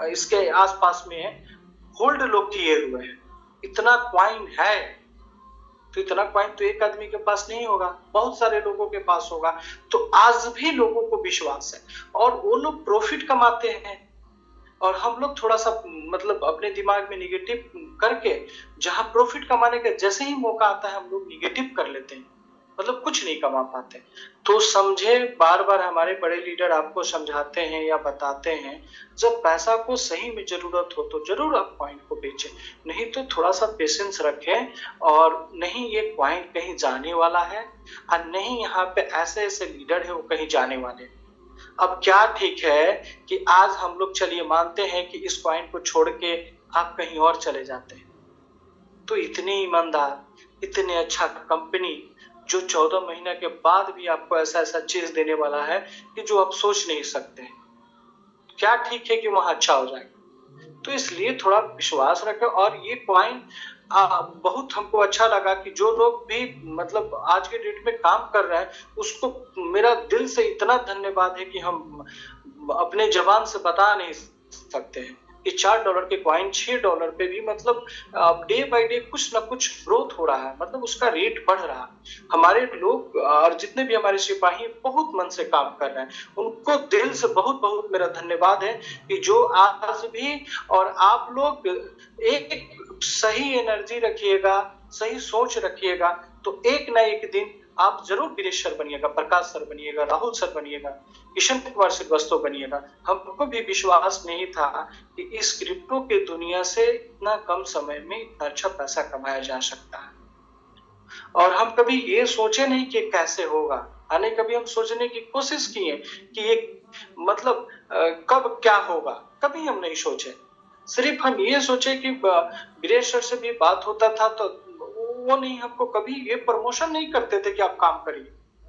[SPEAKER 3] इसके आसपास में होल्ड लोग किए हुए हैं। इतना कॉइन है, तो इतना कॉइन तो एक आदमी के पास नहीं होगा, बहुत सारे लोगों के पास होगा। तो आज भी लोगों को विश्वास है और वो लोग प्रॉफिट कमाते हैं, और हम लोग थोड़ा सा मतलब अपने दिमाग में निगेटिव करके, जहां प्रॉफिट कमाने का जैसे ही मौका आता है हम लोग निगेटिव कर लेते हैं, मतलब कुछ नहीं कमा पाते। तो समझे, बार बार हमारे बड़े लीडर आपको समझाते हैं या बताते हैं, जब पैसा को सही में जरूरत हो तो जरूर आप कॉइन को बेचें, नहीं तो थोड़ा सा पेशेंस रखें। और नहीं ये कॉइन कहीं जाने वाला है, और नहीं यहाँ पे ऐसे ऐसे लीडर है वो कहीं जाने वाले। अब क्या ठीक है कि आज हम लोग चलिए मानते हैं कि इस कॉइन को छोड़ के आप कहीं और चले जाते हैं, तो इतनी ईमानदार, इतने अच्छा कंपनी जो 14 महीने के बाद भी आपको ऐसा ऐसा चीज देने वाला है कि जो आप सोच नहीं सकते, क्या ठीक है कि वहां अच्छा हो जाएगा। तो इसलिए थोड़ा विश्वास रखें। और ये कॉइन बहुत हमको अच्छा लगा कि जो लोग भी मतलब आज के डेट में काम कर रहे हैं, उसको मेरा दिल से इतना धन्यवाद है कि हम अपने जबान से बता नहीं सकते हैं कि $4 के कॉइन $6 पे भी मतलब डे बाय डे कुछ ना कुछ ग्रोथ हो रहा है, मतलब उसका रेट बढ़ रहा है। हमारे लोग और जितने भी हमारे सिपाही बहुत मन से काम कर रहे हैं, उनको दिल से बहुत बहुत मेरा धन्यवाद है कि जो आज भी, और आप लोग एक सही एनर्जी रखिएगा, सही सोच रखिएगा तो एक ना एक दिन आप जरूर वीरेश सर बनिएगा, प्रकाश सर बनिएगा, राहुल सर बनिएगा, किशन कुमार श्रीवास्तव बनिएगा। हमको भी विश्वास नहीं था कि इस क्रिप्टो के दुनिया से इतना कम समय में इतना अच्छा पैसा कमाया जा सकता है। और हम कभी ये सोचे नहीं कि कैसे होगा, यानी कभी हम सोचने की कोशिश किए कि ये मतलब कब क्या होगा, कभी हम नहीं सोचे। सिर्फ हम ये सोचे कि वीरेश सर से भी बात होता था तो वो नहीं, हमको कभी ये प्रमोशन नहीं करते थे कि आप काम करिए,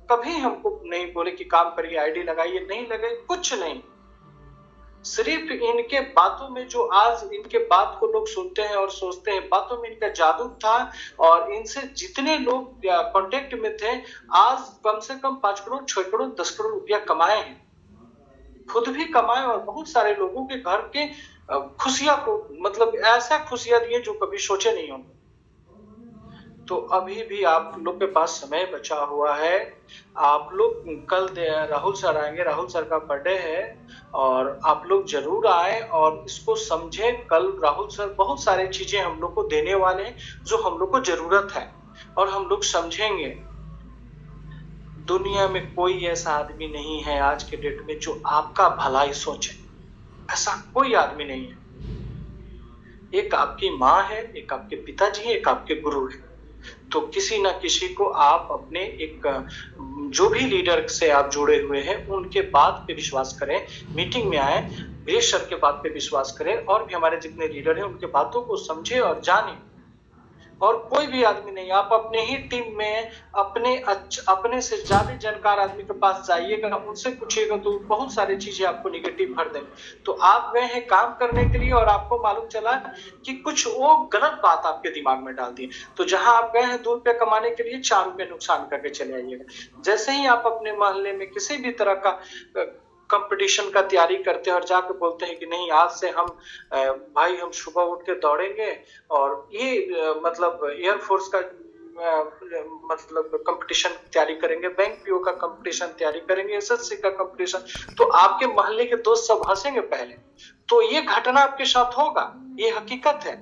[SPEAKER 3] कभी हमको नहीं बोले कि काम करिए, आईडी लगाइए, नहीं लगे, कुछ नहीं। सिर्फ इनके बातों में, जो आज इनके बात को लोग सुनते हैं और सोचते हैं, बातों में इनका जादू था। और इनसे जितने लोग कांटेक्ट में थे, आज कम से कम 5 करोड़ 6 करोड़ 10 करोड़ रुपया कमाए हैं, खुद भी कमाए और बहुत सारे लोगों के घर के खुशियां को, मतलब ऐसा खुशियां दिए जो कभी सोचे नहीं होंगे। तो अभी भी आप लोग के पास समय बचा हुआ है। आप लोग कल राहुल सर आएंगे, राहुल सर का बर्थडे है और आप लोग जरूर आए और इसको समझें। कल राहुल सर बहुत सारी चीजें हम लोग को देने वाले हैं जो हम लोग को जरूरत है और हम लोग समझेंगे। दुनिया में कोई ऐसा आदमी नहीं है आज के डेट में जो आपका भलाई सोचे, ऐसा कोई आदमी नहीं है। एक आपकी माँ है, एक आपके पिताजी है, एक आपके गुरु है। तो किसी ना किसी को आप अपने एक जो भी लीडर से आप जुड़े हुए हैं उनके बात पे विश्वास करें, मीटिंग में आए, वीरेश सर के बात पे विश्वास करें और भी हमारे जितने लीडर हैं उनके बातों को समझे और जाने। और कोई भी आदमी नहीं, आप अपने ही टीम में अपने से ज्यादा जानकार आदमी के पास जाइएगा, उनसे पूछिएगा तो बहुत सारी चीजें आपको निगेटिव भर देंगे। तो आप गए हैं काम करने के लिए और आपको मालूम चला कि कुछ वो गलत बात आपके दिमाग में डाल दी, तो जहां आप गए हैं 2 रुपये कमाने के लिए 4 रुपये नुकसान करके चले आइएगा। जैसे ही आप अपने मोहल्ले में किसी भी तरह का कंपटीशन का तैयारी करते हैं और जाके बोलते हैं कि नहीं आज से हम भाई हम सुबह उठ के दौड़ेंगे और ये मतलब एयरफोर्स का मतलब कंपटीशन तैयारी करेंगे, बैंक पीओ का कंपटीशन तैयारी करेंगे, एसएससी का कंपटीशन, तो आपके मोहल्ले के दोस्त सब हंसेंगे पहले। तो ये घटना आपके साथ होगा, ये हकीकत है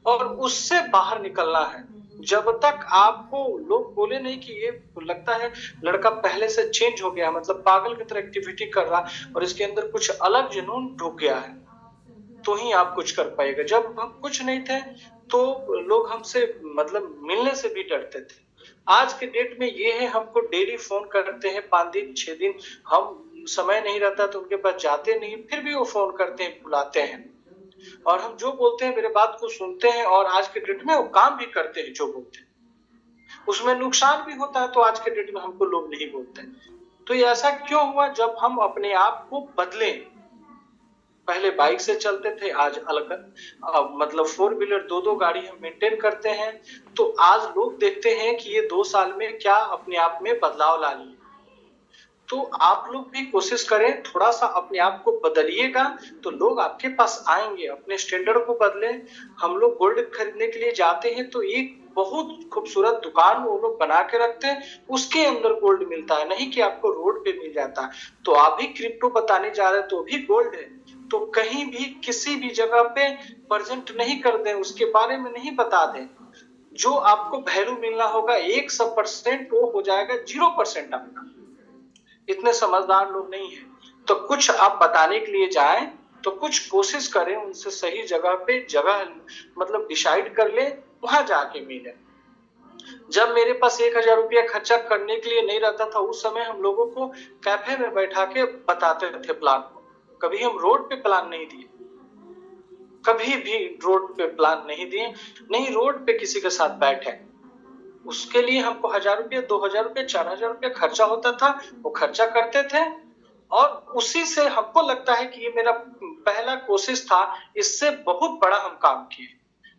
[SPEAKER 3] और उससे बाहर निकलना है। जब तक आपको लोग बोले नहीं कि ये लगता है लड़का पहले से चेंज हो गया, मतलब पागल की तरह एक्टिविटी कर रहा और इसके अंदर कुछ अलग जुनून ढुक गया है, तो ही आप कुछ कर पाएगा। जब हम कुछ नहीं थे तो लोग हमसे मतलब मिलने से भी डरते थे। आज के डेट में ये है, हमको डेली फोन करते हैं 5 दिन 6 दिन, हम समय नहीं रहता तो उनके पास जाते नहीं, फिर भी वो फोन करते हैं, बुलाते हैं और हम जो बोलते हैं मेरे बात को सुनते हैं और आज के डेट में वो काम भी करते हैं जो बोलते हैं। उसमें नुकसान भी होता है तो आज के डेट में हमको लोग नहीं बोलते। तो ये ऐसा क्यों हुआ? जब हम अपने आप को बदले। पहले बाइक से चलते थे, आज अलग मतलब 4 व्हीलर 2-2 गाड़ी हम मेंटेन करते हैं। तो आज लोग देखते हैं कि ये 2 साल में क्या अपने आप में बदलाव ला लिए। तो आप लोग भी कोशिश करें, थोड़ा सा अपने आप को बदलिएगा तो लोग आपके पास आएंगे। अपने स्टैंडर्ड को बदलें। हम लोग गोल्ड खरीदने के लिए जाते हैं तो एक बहुत खूबसूरत दुकान वो लोग बना के रखते हैं, उसके अंदर गोल्ड मिलता है, नहीं कि आपको रोड पे मिल जाता है। तो आप भी क्रिप्टो बताने जा रहे हैं तो भी गोल्ड है, तो कहीं भी किसी भी जगह पे प्रेजेंट नहीं कर दें, उसके बारे में नहीं बता दें। जो आपको वैल्यू मिलना होगा 100% वो हो जाएगा 0% आपका। इतने समझदार लोग नहीं है। तो कुछ आप बताने के लिए जाएं तो कुछ कोशिश करें, उनसे सही जगह पे जगह मतलब डिसाइड कर ले, वहां जाके मिले। जब मेरे पास 1000 रुपया खर्चा करने के लिए नहीं रहता था उस समय हम लोगों को कैफे में बैठा के बताते थे प्लान को। कभी हम रोड पे प्लान नहीं दिए, कभी भी रोड पे प्लान नहीं दिए, नहीं रोड पे किसी के साथ बैठे। उसके लिए हमको 1000 रुपये 2000 रुपये 4000 रुपये खर्चा होता था, वो खर्चा करते थे और उसी से हमको लगता है कि ये मेरा पहला कोशिश था, इससे बहुत बड़ा हम काम किए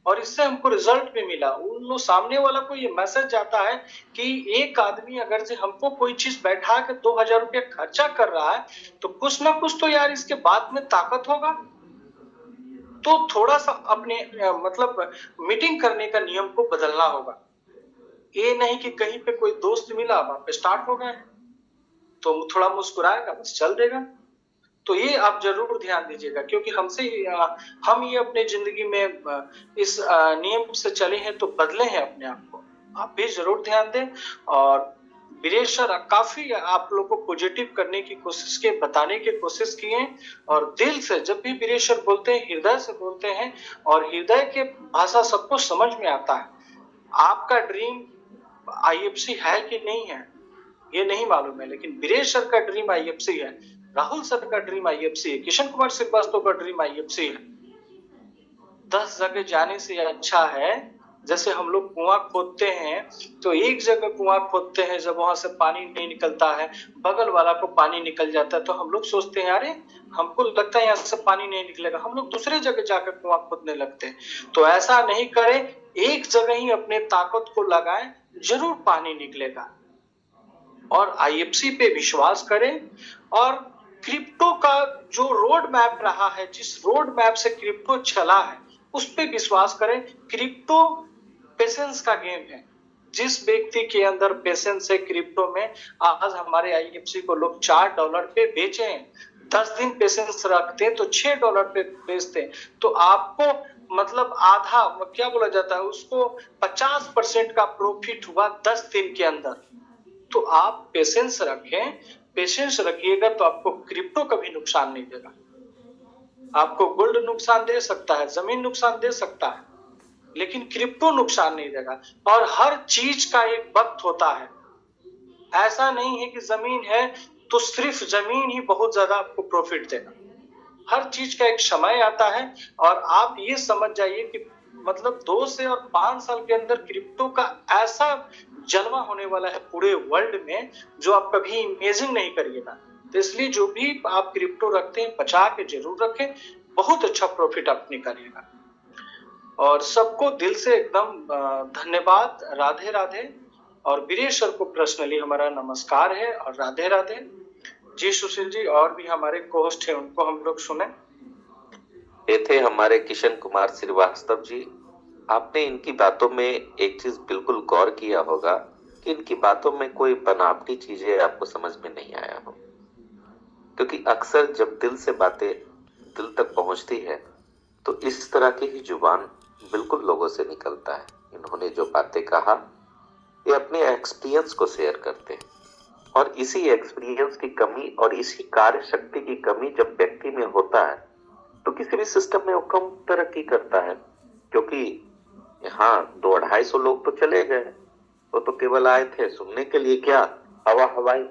[SPEAKER 3] और इससे हमको रिजल्ट भी मिला। उन लोग सामने वाला को ये मैसेज जाता है कि एक आदमी अगर से हमको कोई चीज बैठा के 2000 रुपये खर्चा कर रहा है तो कुछ ना कुछ तो यार इसके बाद में ताकत होगा। तो थोड़ा सा अपने मतलब मीटिंग करने का नियम को बदलना होगा। ये नहीं कि कहीं पे कोई दोस्त मिला वहां पे स्टार्ट हो गए तो थोड़ा मुस्कुराएगा बस चल देगा। तो ये आप जरूर ध्यान दीजिएगा, क्योंकि हम ये अपने जिंदगी में इस नियम से चले हैं तो बदले हैं अपने आप को। आप भी जरूर ध्यान दें। और वीरेश सर काफी आप लोग को पॉजिटिव करने की कोशिश किए, बताने की कोशिश किए, और दिल से जब भी वीरेश सर बोलते हैं हृदय से बोलते हैं, और हृदय के भाषा सबको समझ में आता है। आपका ड्रीम आईएफसी है कि नहीं है ये नहीं मालूम है, लेकिन वीरेश सर का ड्रीम आईएफसी है, राहुल सर का ड्रीम आईएफसी है, किशन कुमार श्रीवास्तव का ड्रीम आईएफसी है। 10 जगह जाने से अच्छा है, जैसे हम लोग कुआं खोदते हैं तो एक जगह कुआं खोदते हैं, जब वहां से पानी नहीं निकलता है, बगल वाला को पानी निकल जाता है, तो हम लोग सोचते हैं अरे हमको लगता है यहाँ से पानी नहीं निकलेगा, हम लोग दूसरे जगह जाकर कुआं खोदने लगते हैं। तो ऐसा नहीं करें, एक जगह ही अपने ताकत को लगाएं, जरूर पानी निकलेगा। और आईएफसी पे विश्वास करें, और क्रिप्टो का जो रोड मैप रहा है, जिस रोड मैप से क्रिप्टो चला है, उस पे विश्वास करें। क्रिप्टो पेशेंस का गेम है। जिस व्यक्ति के अंदर पेशेंस है क्रिप्टो में, आज हमारे आईएफसी को लोग $4 पे बेचे हैं, 10 दिन पेशेंस रखते हैं तो $6 पे बेचते हैं। तो आपको मतलब आधा क्या बोला जाता है उसको, 50% का प्रॉफिट हुआ 10 दिन के अंदर। तो आप पेशेंस रखें, पेशेंस रखिएगा तो आपको क्रिप्टो कभी नुकसान नहीं देगा। आपको गोल्ड नुकसान दे सकता है, जमीन नुकसान दे सकता है, लेकिन क्रिप्टो नुकसान नहीं देगा। और हर चीज का एक वक्त होता है, ऐसा नहीं है कि जमीन है तो सिर्फ जमीन ही बहुत ज्यादा आपको प्रॉफिट देगा। हर चीज का एक समय आता है, और आप ये समझ जाइए कि मतलब 2 से और 5 साल के अंदर क्रिप्टो का ऐसा जलवा होने वाला है पूरे वर्ल्ड में, जो आप कभी इमेजिन नहीं करिएगा। तो इसलिए जो भी आप क्रिप्टो रखते हैं बचा के जरूर रखें, बहुत अच्छा प्रॉफिट आप निकालिएगा। और सबको दिल से एकदम धन्यवाद, राधे राधे। और वीरेश सर को पर्सनली हमारा नमस्कार है और राधे राधे। जी सुशील जी, और भी हमारे कोस्ट है, उनको हम लोग सुने।
[SPEAKER 2] ये थे हमारे किशन कुमार श्रीवास्तव जी। आपने इनकी बातों में एक चीज बिल्कुल गौर किया होगा कि इनकी बातों में कोई बनावटी चीजें आपको समझ में नहीं आया हो, क्योंकि अक्सर जब दिल से बातें दिल तक पहुंचती है तो इस तरह की ही जुबान बिल्कुल लोगों से निकलता है। इन्होंने जो बातें कहा ये अपने एक्सपीरियंस को शेयर करते हैं, और इसी एक्सपीरियंस की कमी और इसी कार्य शक्ति की कमी जब व्यक्ति में होता है तो किसी भी सिस्टम में वो कम तरक्की करता है। क्योंकि यहाँ 200-250 लोग तो चले गए, वो तो केवल आए थे सुनने के लिए, क्या हवा हवाई।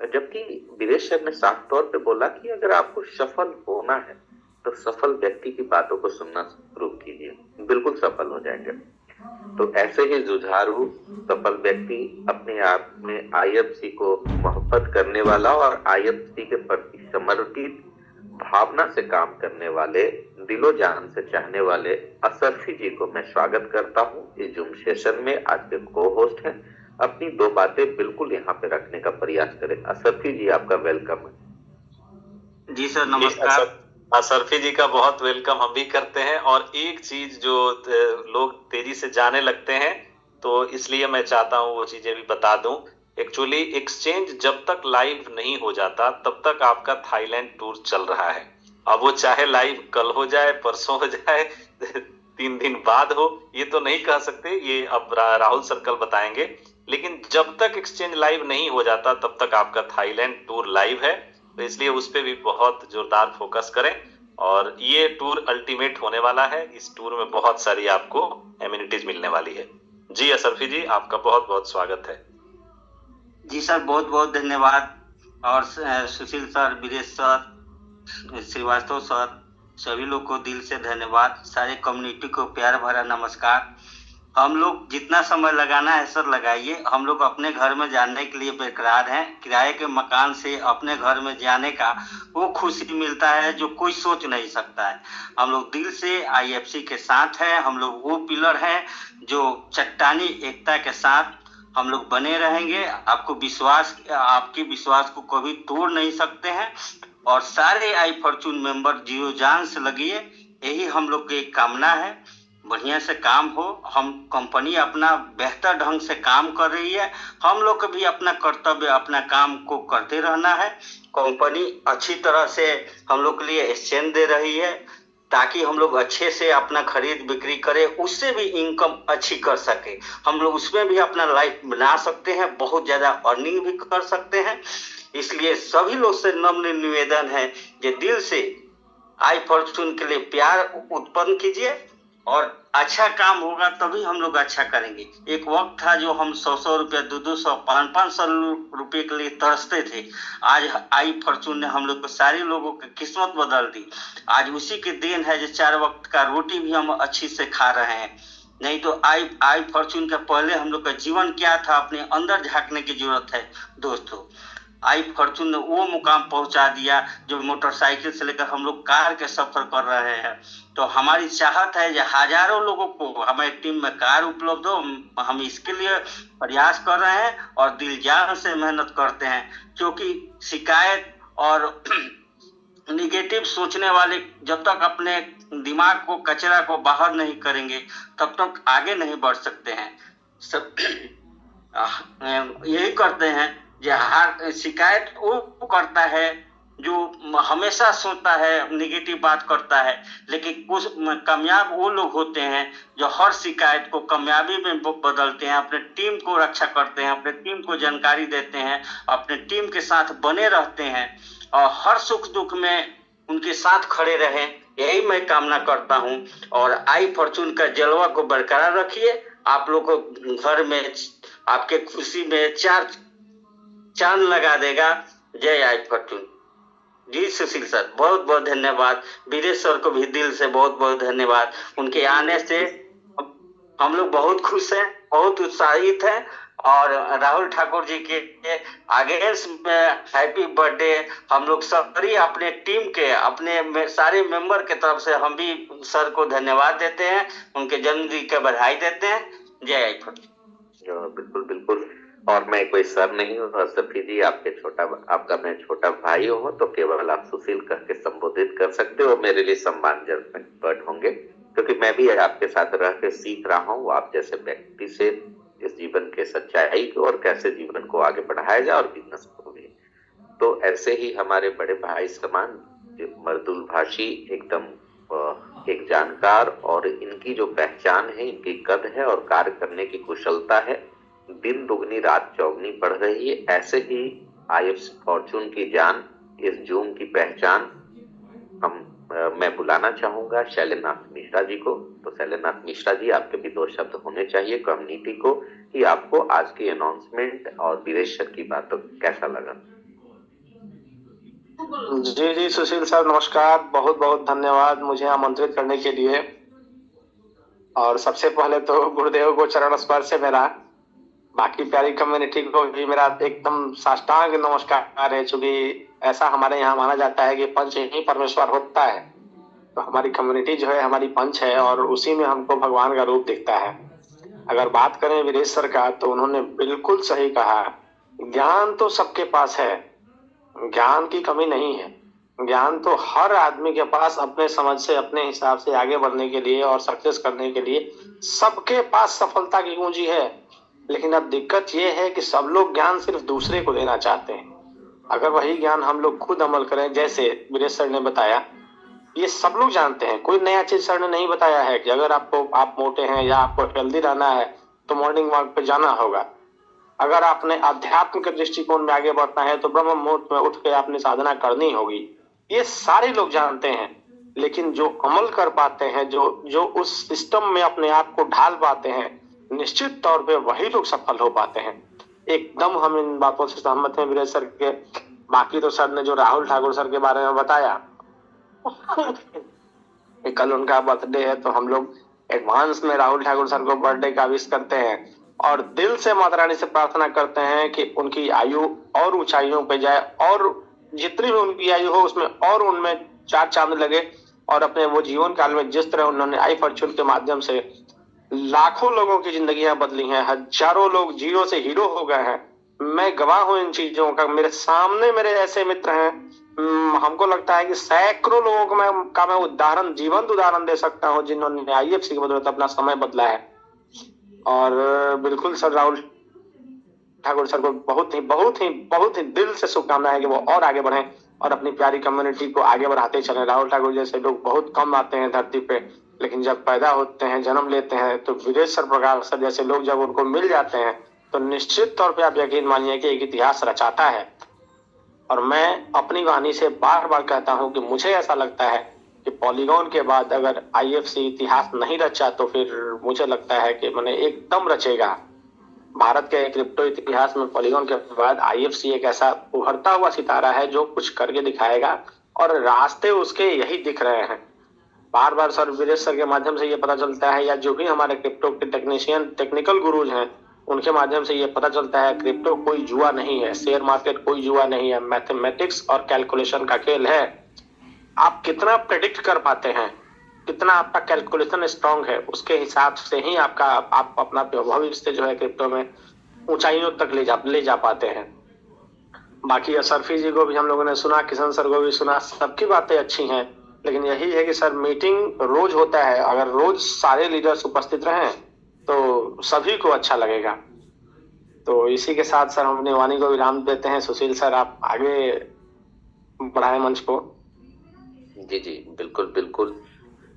[SPEAKER 2] जबकि वीरेश सर ने साफ तौर पे बोला कि अगर आपको सफल होना है तो सफल व्यक्ति की बातों को सुनना शुरू कीजिए, बिल्कुल सफल हो जाएंगे। तो ऐसे ही जुझारू सफल व्यक्ति अपने आप में आईएफसी को मोहब्बत करने वाला और आईएफसी के प्रति समर्पित भावना से काम करने वाले, दिलो जान से चाहने वाले असरफी जी को मैं स्वागत करता हूँ इस जूम सेशन में। आज के को होस्ट हैं, अपनी 2 बातें बिल्कुल यहाँ पे रखने का प्रयास करें। असरफी जी, आपका वेलकम है।
[SPEAKER 4] जी सर, नमस्कार।
[SPEAKER 1] असरफी जी का बहुत वेलकम हम भी करते हैं। और एक चीज जो लोग तेजी से जाने लगते हैं, तो इसलिए मैं चाहता हूँ वो चीजें भी बता दूं। एक्चुअली एक्सचेंज जब तक लाइव नहीं हो जाता तब तक आपका थाईलैंड टूर चल रहा है। अब वो चाहे लाइव कल हो जाए, परसों हो जाए, 3 दिन बाद हो, ये तो नहीं कह सकते, ये अब राहुल सर कल बताएंगे। लेकिन जब तक एक्सचेंज लाइव नहीं हो जाता तब तक आपका थाईलैंड टूर लाइव है, तो इसलिए उस पर भी बहुत जोरदार फोकस करें। और ये टूर अल्टीमेट होने वाला है, इस टूर में बहुत सारी आपको एमिनिटीज मिलने वाली है। जी असरफी जी, आपका बहुत बहुत स्वागत है।
[SPEAKER 4] जी सर, बहुत बहुत धन्यवाद। और Sushil sir, Viresh sir, Srivastava sir, सभी लोग को दिल से धन्यवाद। सारे कम्युनिटी को प्यार भरा नमस्कार। हम लोग जितना समय लगाना है सर लगाइए। हम लोग अपने घर में जाने के लिए बेकरार हैं। किराए के मकान से अपने घर में जाने का वो खुशी मिलता है जो कोई सोच नहीं सकता है। हम लोग दिल से आईएफसी के साथ हैं। हम लोग वो पिलर हैं जो चट्टानी एकता के साथ हम लोग बने रहेंगे। आपको विश्वास, आपके विश्वास को कभी तोड़ नहीं सकते हैं। और सारे आई फॉर्चून मेंबर जीरो जान से लगिए, यही हम लोग की कामना है। बढ़िया से काम हो। हम कंपनी अपना बेहतर ढंग से काम कर रही है, हम लोग को भी अपना कर्तव्य अपना काम को करते रहना है। कंपनी अच्छी तरह से हम लोग के लिए एक्सचेंज दे रही है ताकि हम लोग अच्छे से अपना खरीद बिक्री करें, उससे भी इनकम अच्छी कर सके। हम लोग उसमें भी अपना लाइफ बना सकते हैं, बहुत ज्यादा अर्निंग भी कर सकते हैं। इसलिए सभी लोग से नम्र निवेदन है कि दिल से आई फॉर्चून के लिए प्यार उत्पन्न कीजिए और अच्छा काम होगा तभी हम लोग अच्छा करेंगे। एक वक्त था जो हम 100 रुपया 200 500 रुपये के लिए तरसते थे। आज आई फॉर्चून ने हम लोग को सारे लोगों की किस्मत बदल दी। आज उसी के देन है जो 4 वक्त का रोटी भी हम अच्छी से खा रहे हैं। नहीं तो आई फॉर्चून के पहले हम लोग का जीवन क्या था, अपने अंदर झांकने की जरूरत है दोस्तों। आई फॉर्चून ने वो मुकाम पहुंचा दिया जो मोटरसाइकिल से लेकर हम लोग कार के सफर कर रहे हैं। तो हमारी चाहत है कि हजारों लोगों को हमारी टीम में कार उपलब्ध हो। हम इसके लिए प्रयास कर रहे हैं और दिल जान से मेहनत करते हैं, क्योंकि शिकायत और निगेटिव सोचने वाले जब तक अपने दिमाग को कचरा को बाहर नहीं करेंगे तब तक आगे नहीं बढ़ सकते हैं। सब यही करते हैं जो हर शिकायत वो करता है जो हमेशा सोचता है, निगेटिव बात करता है। लेकिन कुछ कामयाब वो लोग होते हैं जो हर शिकायत को कामयाबी में बदलते हैं, अपने टीम को रक्षा करते हैं, अपने टीम को जानकारी देते हैं, अपने टीम के साथ बने रहते हैं और हर सुख दुख में उनके साथ खड़े रहें। यही मैं कामना करता हूं। और आई फॉर्चून का जलवा को बरकरार रखिए। आप लोग को घर में आपके खुशी में चांद लगा देगा। जय आई फॉर्चून। जी सुशील सर, बहुत बहुत धन्यवाद। वीरेश सर को भी दिल से बहुत बहुत धन्यवाद। उनके आने से हम लोग बहुत खुश हैं, बहुत उत्साहित हैं। और राहुल ठाकुर जी के अगेंस्ट में हैप्पी बर्थडे हम लोग सभी अपने टीम के अपने सारे मेंबर के तरफ से हम भी सर को धन्यवाद देते हैं, उनके जन्मदिन की बधाई देते हैं। जय आई फॉर्चून।
[SPEAKER 2] बिल्कुल बिल्कुल। और मैं कोई सर नहीं हूँ और सफी जी आपका मैं छोटा भाई हूँ, तो केवल आप सुशील करके संबोधित कर सकते हो। मेरे लिए सम्मानजनक होंगे, क्योंकि मैं भी आपके साथ रह के सीख रहा हूँ आप जैसे व्यक्ति से इस जीवन के सच्चाई को और कैसे जीवन को आगे बढ़ाया जाए और बिजनेस को भी। तो ऐसे ही हमारे बड़े भाई समान मर्दुल भाषी एकदम एक जानकार, और इनकी जो पहचान है, इनकी कद है और कार्य करने की कुशलता है, दिन दुगनी रात चौगनी बढ़ रही है। ऐसे ही आई फॉर्चून की जान, इस जूम की पहचान मैं बुलाना चाहूंगा शैलेंद्रनाथ मिश्रा जी को। तो शैलेंद्रनाथ मिश्रा जी, आपके भी 2 शब्द होने चाहिए कम्युनिटी को कि आपको आज की अनाउंसमेंट और वीरेश सर की बात कैसा लगा।
[SPEAKER 5] जी सुशील सर नमस्कार, बहुत बहुत धन्यवाद मुझे आमंत्रित करने के लिए। और सबसे पहले तो गुरुदेव को चरण स्पर्श से मेरा, बाकी प्यारी कम्युनिटी को भी मेरा एकदम साष्टांग नमस्कार है। चूंकि ऐसा हमारे यहाँ माना जाता है कि पंच ही परमेश्वर होता है, तो हमारी कम्युनिटी जो है हमारी पंच है और उसी में हमको भगवान का रूप दिखता है। अगर बात करें वीरेश सर का, तो उन्होंने बिल्कुल सही कहा। ज्ञान तो सबके पास है, ज्ञान की कमी नहीं है। ज्ञान तो हर आदमी के पास अपने समझ से अपने हिसाब से आगे बढ़ने के लिए और सक्सेस करने के लिए सबके पास सफलता की कुंजी है। लेकिन अब दिक्कत ये है कि सब लोग ज्ञान सिर्फ दूसरे को देना चाहते हैं। अगर वही ज्ञान हम लोग खुद अमल करें, जैसे वीरेश सर ने बताया, ये सब लोग जानते हैं, कोई नया चीज सर ने नहीं बताया है कि अगर आप मोटे हैं या आपको हेल्दी रहना है तो मॉर्निंग वॉक पे जाना होगा। अगर आपने आध्यात्म के दृष्टिकोण में आगे बढ़ना है तो ब्रह्म मुहूर्त में उठ के आपने साधना करनी होगी। ये सारे लोग जानते हैं, लेकिन जो अमल कर पाते हैं, जो उस सिस्टम में अपने आप को ढाल पाते हैं, निश्चित तौर पे वही लोग सफल हो पाते हैं। एकदम हम इन बातों से सहमत हैं वीरेश सर के। बाकी तो सर ने जो राहुल ठाकुर सर के बारे में बताया, कल उनका बर्थडे है, तो हम लोग एडवांस में राहुल ठाकुर सर को बर्थडे का विश करते हैं और दिल से माता रानी से प्रार्थना करते हैं कि उनकी आयु और ऊंचाइयों पे जाए और जितनी भी उनकी आयु हो उसमें और उनमें 4 चांद लगे। और अपने वो जीवन काल में जिस तरह उन्होंने आई फॉर्चून के माध्यम से लाखों लोगों की जिंदगियां बदली हैं, हजारों लोग जीरो से हीरो हो गए हैं, मैं गवाह हूं इन चीजों का, मेरे सामने मेरे ऐसे मित्र हैं। हमको लगता है कि सैकड़ों लोगों का मैं उदाहरण, जीवंत उदाहरण दे सकता हूं जिन्होंने आईएफसी की बदौलत अपना समय बदला है। और बिल्कुल सर, राहुल ठाकुर सर को बहुत ही दिल से शुभकामनाएं है कि वो और आगे बढ़े और अपनी प्यारी कम्युनिटी को आगे बढ़ाते चले। राहुल ठाकुर जैसे लोग बहुत कम आते हैं धरती पे, लेकिन जब पैदा होते हैं, जन्म लेते हैं, तो वीरेश सर, प्रकाश सर जैसे लोग जब उनको मिल जाते हैं तो निश्चित तौर पे आप यकीन मानिए कि एक इतिहास रचाता है। और मैं अपनी वाणी से बार बार कहता हूं कि मुझे ऐसा लगता है कि पॉलीगॉन के बाद अगर आईएफसी इतिहास नहीं रचा तो फिर मुझे लगता है कि मैंने एकदम रचेगा। भारत के क्रिप्टो इतिहास में पॉलीगॉन के बाद आईएफसी एक ऐसा उभरता हुआ सितारा है जो कुछ करके दिखाएगा, और रास्ते उसके यही दिख रहे हैं। बार बार सर, वीरेश सर के माध्यम से ये पता चलता है, या जो भी हमारे क्रिप्टो के टेक्निकल गुरुज हैं, उनके माध्यम से ये पता चलता है क्रिप्टो कोई जुआ नहीं है, शेयर मार्केट कोई जुआ नहीं है, मैथमेटिक्स और कैलकुलेशन का खेल है। आप कितना प्रेडिक्ट कर पाते हैं, कितना आपका कैलकुलेशन स्ट्रांग है, उसके हिसाब से ही आप अपना भविष्य जो है क्रिप्टो में ऊंचाइयों तक ले जा पाते हैं। बाकी असरफी जी को भी हम लोगों ने सुना, किशन सर को भी सुना, सबकी बातें अच्छी हैं, लेकिन यही है कि सर मीटिंग रोज होता है, अगर रोज सारे लीडर्स उपस्थित रहें तो सभी को अच्छा लगेगा। तो इसी के साथ सर हम अपनी वाणी को विराम देते हैं। सुशील सर, आप आगे बढ़ाएं मंच को।
[SPEAKER 2] जी जी, बिल्कुल बिल्कुल,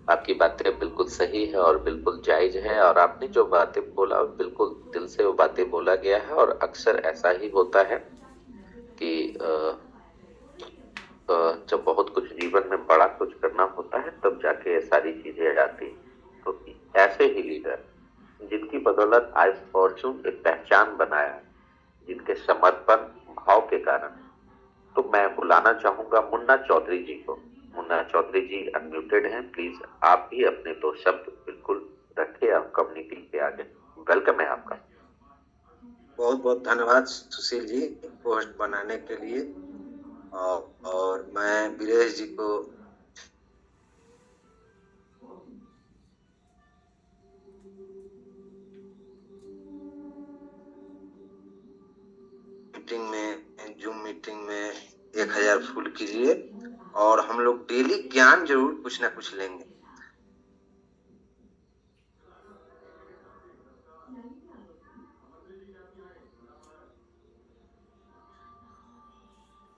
[SPEAKER 2] आपकी बातें बिल्कुल सही है और बिल्कुल जायज है। और आपने जो बातें बोला बिल्कुल दिल से वो बातें बोला गया है। और अक्सर ऐसा ही होता है कि जब बहुत कुछ जीवन में बड़ा कुछ करना होता है तब जाके ये सारी चीजें आती हैं। तो ऐसे ही लीडर जिनकी बदौलत आज फॉर्चून एक पहचान बनाया, जिनके समर्पण भाव के कारण, तो मैं बुलाना चाहूंगा मुन्ना चौधरी जी को। मुन्ना चौधरी जी अनम्यूटेड हैं, प्लीज आप भी अपने दो शब्द बिल्कुल रखिए आप कम्युनिटी के आगे। वेलकम है आपका।
[SPEAKER 6] बहुत बहुत धन्यवाद सुशील जी पोस्ट बनाने के लिए। और मैं वीरेश जी को जूम मीटिंग में 1000 फुल कीजिए और हम लोग डेली ज्ञान जरूर कुछ ना कुछ लेंगे।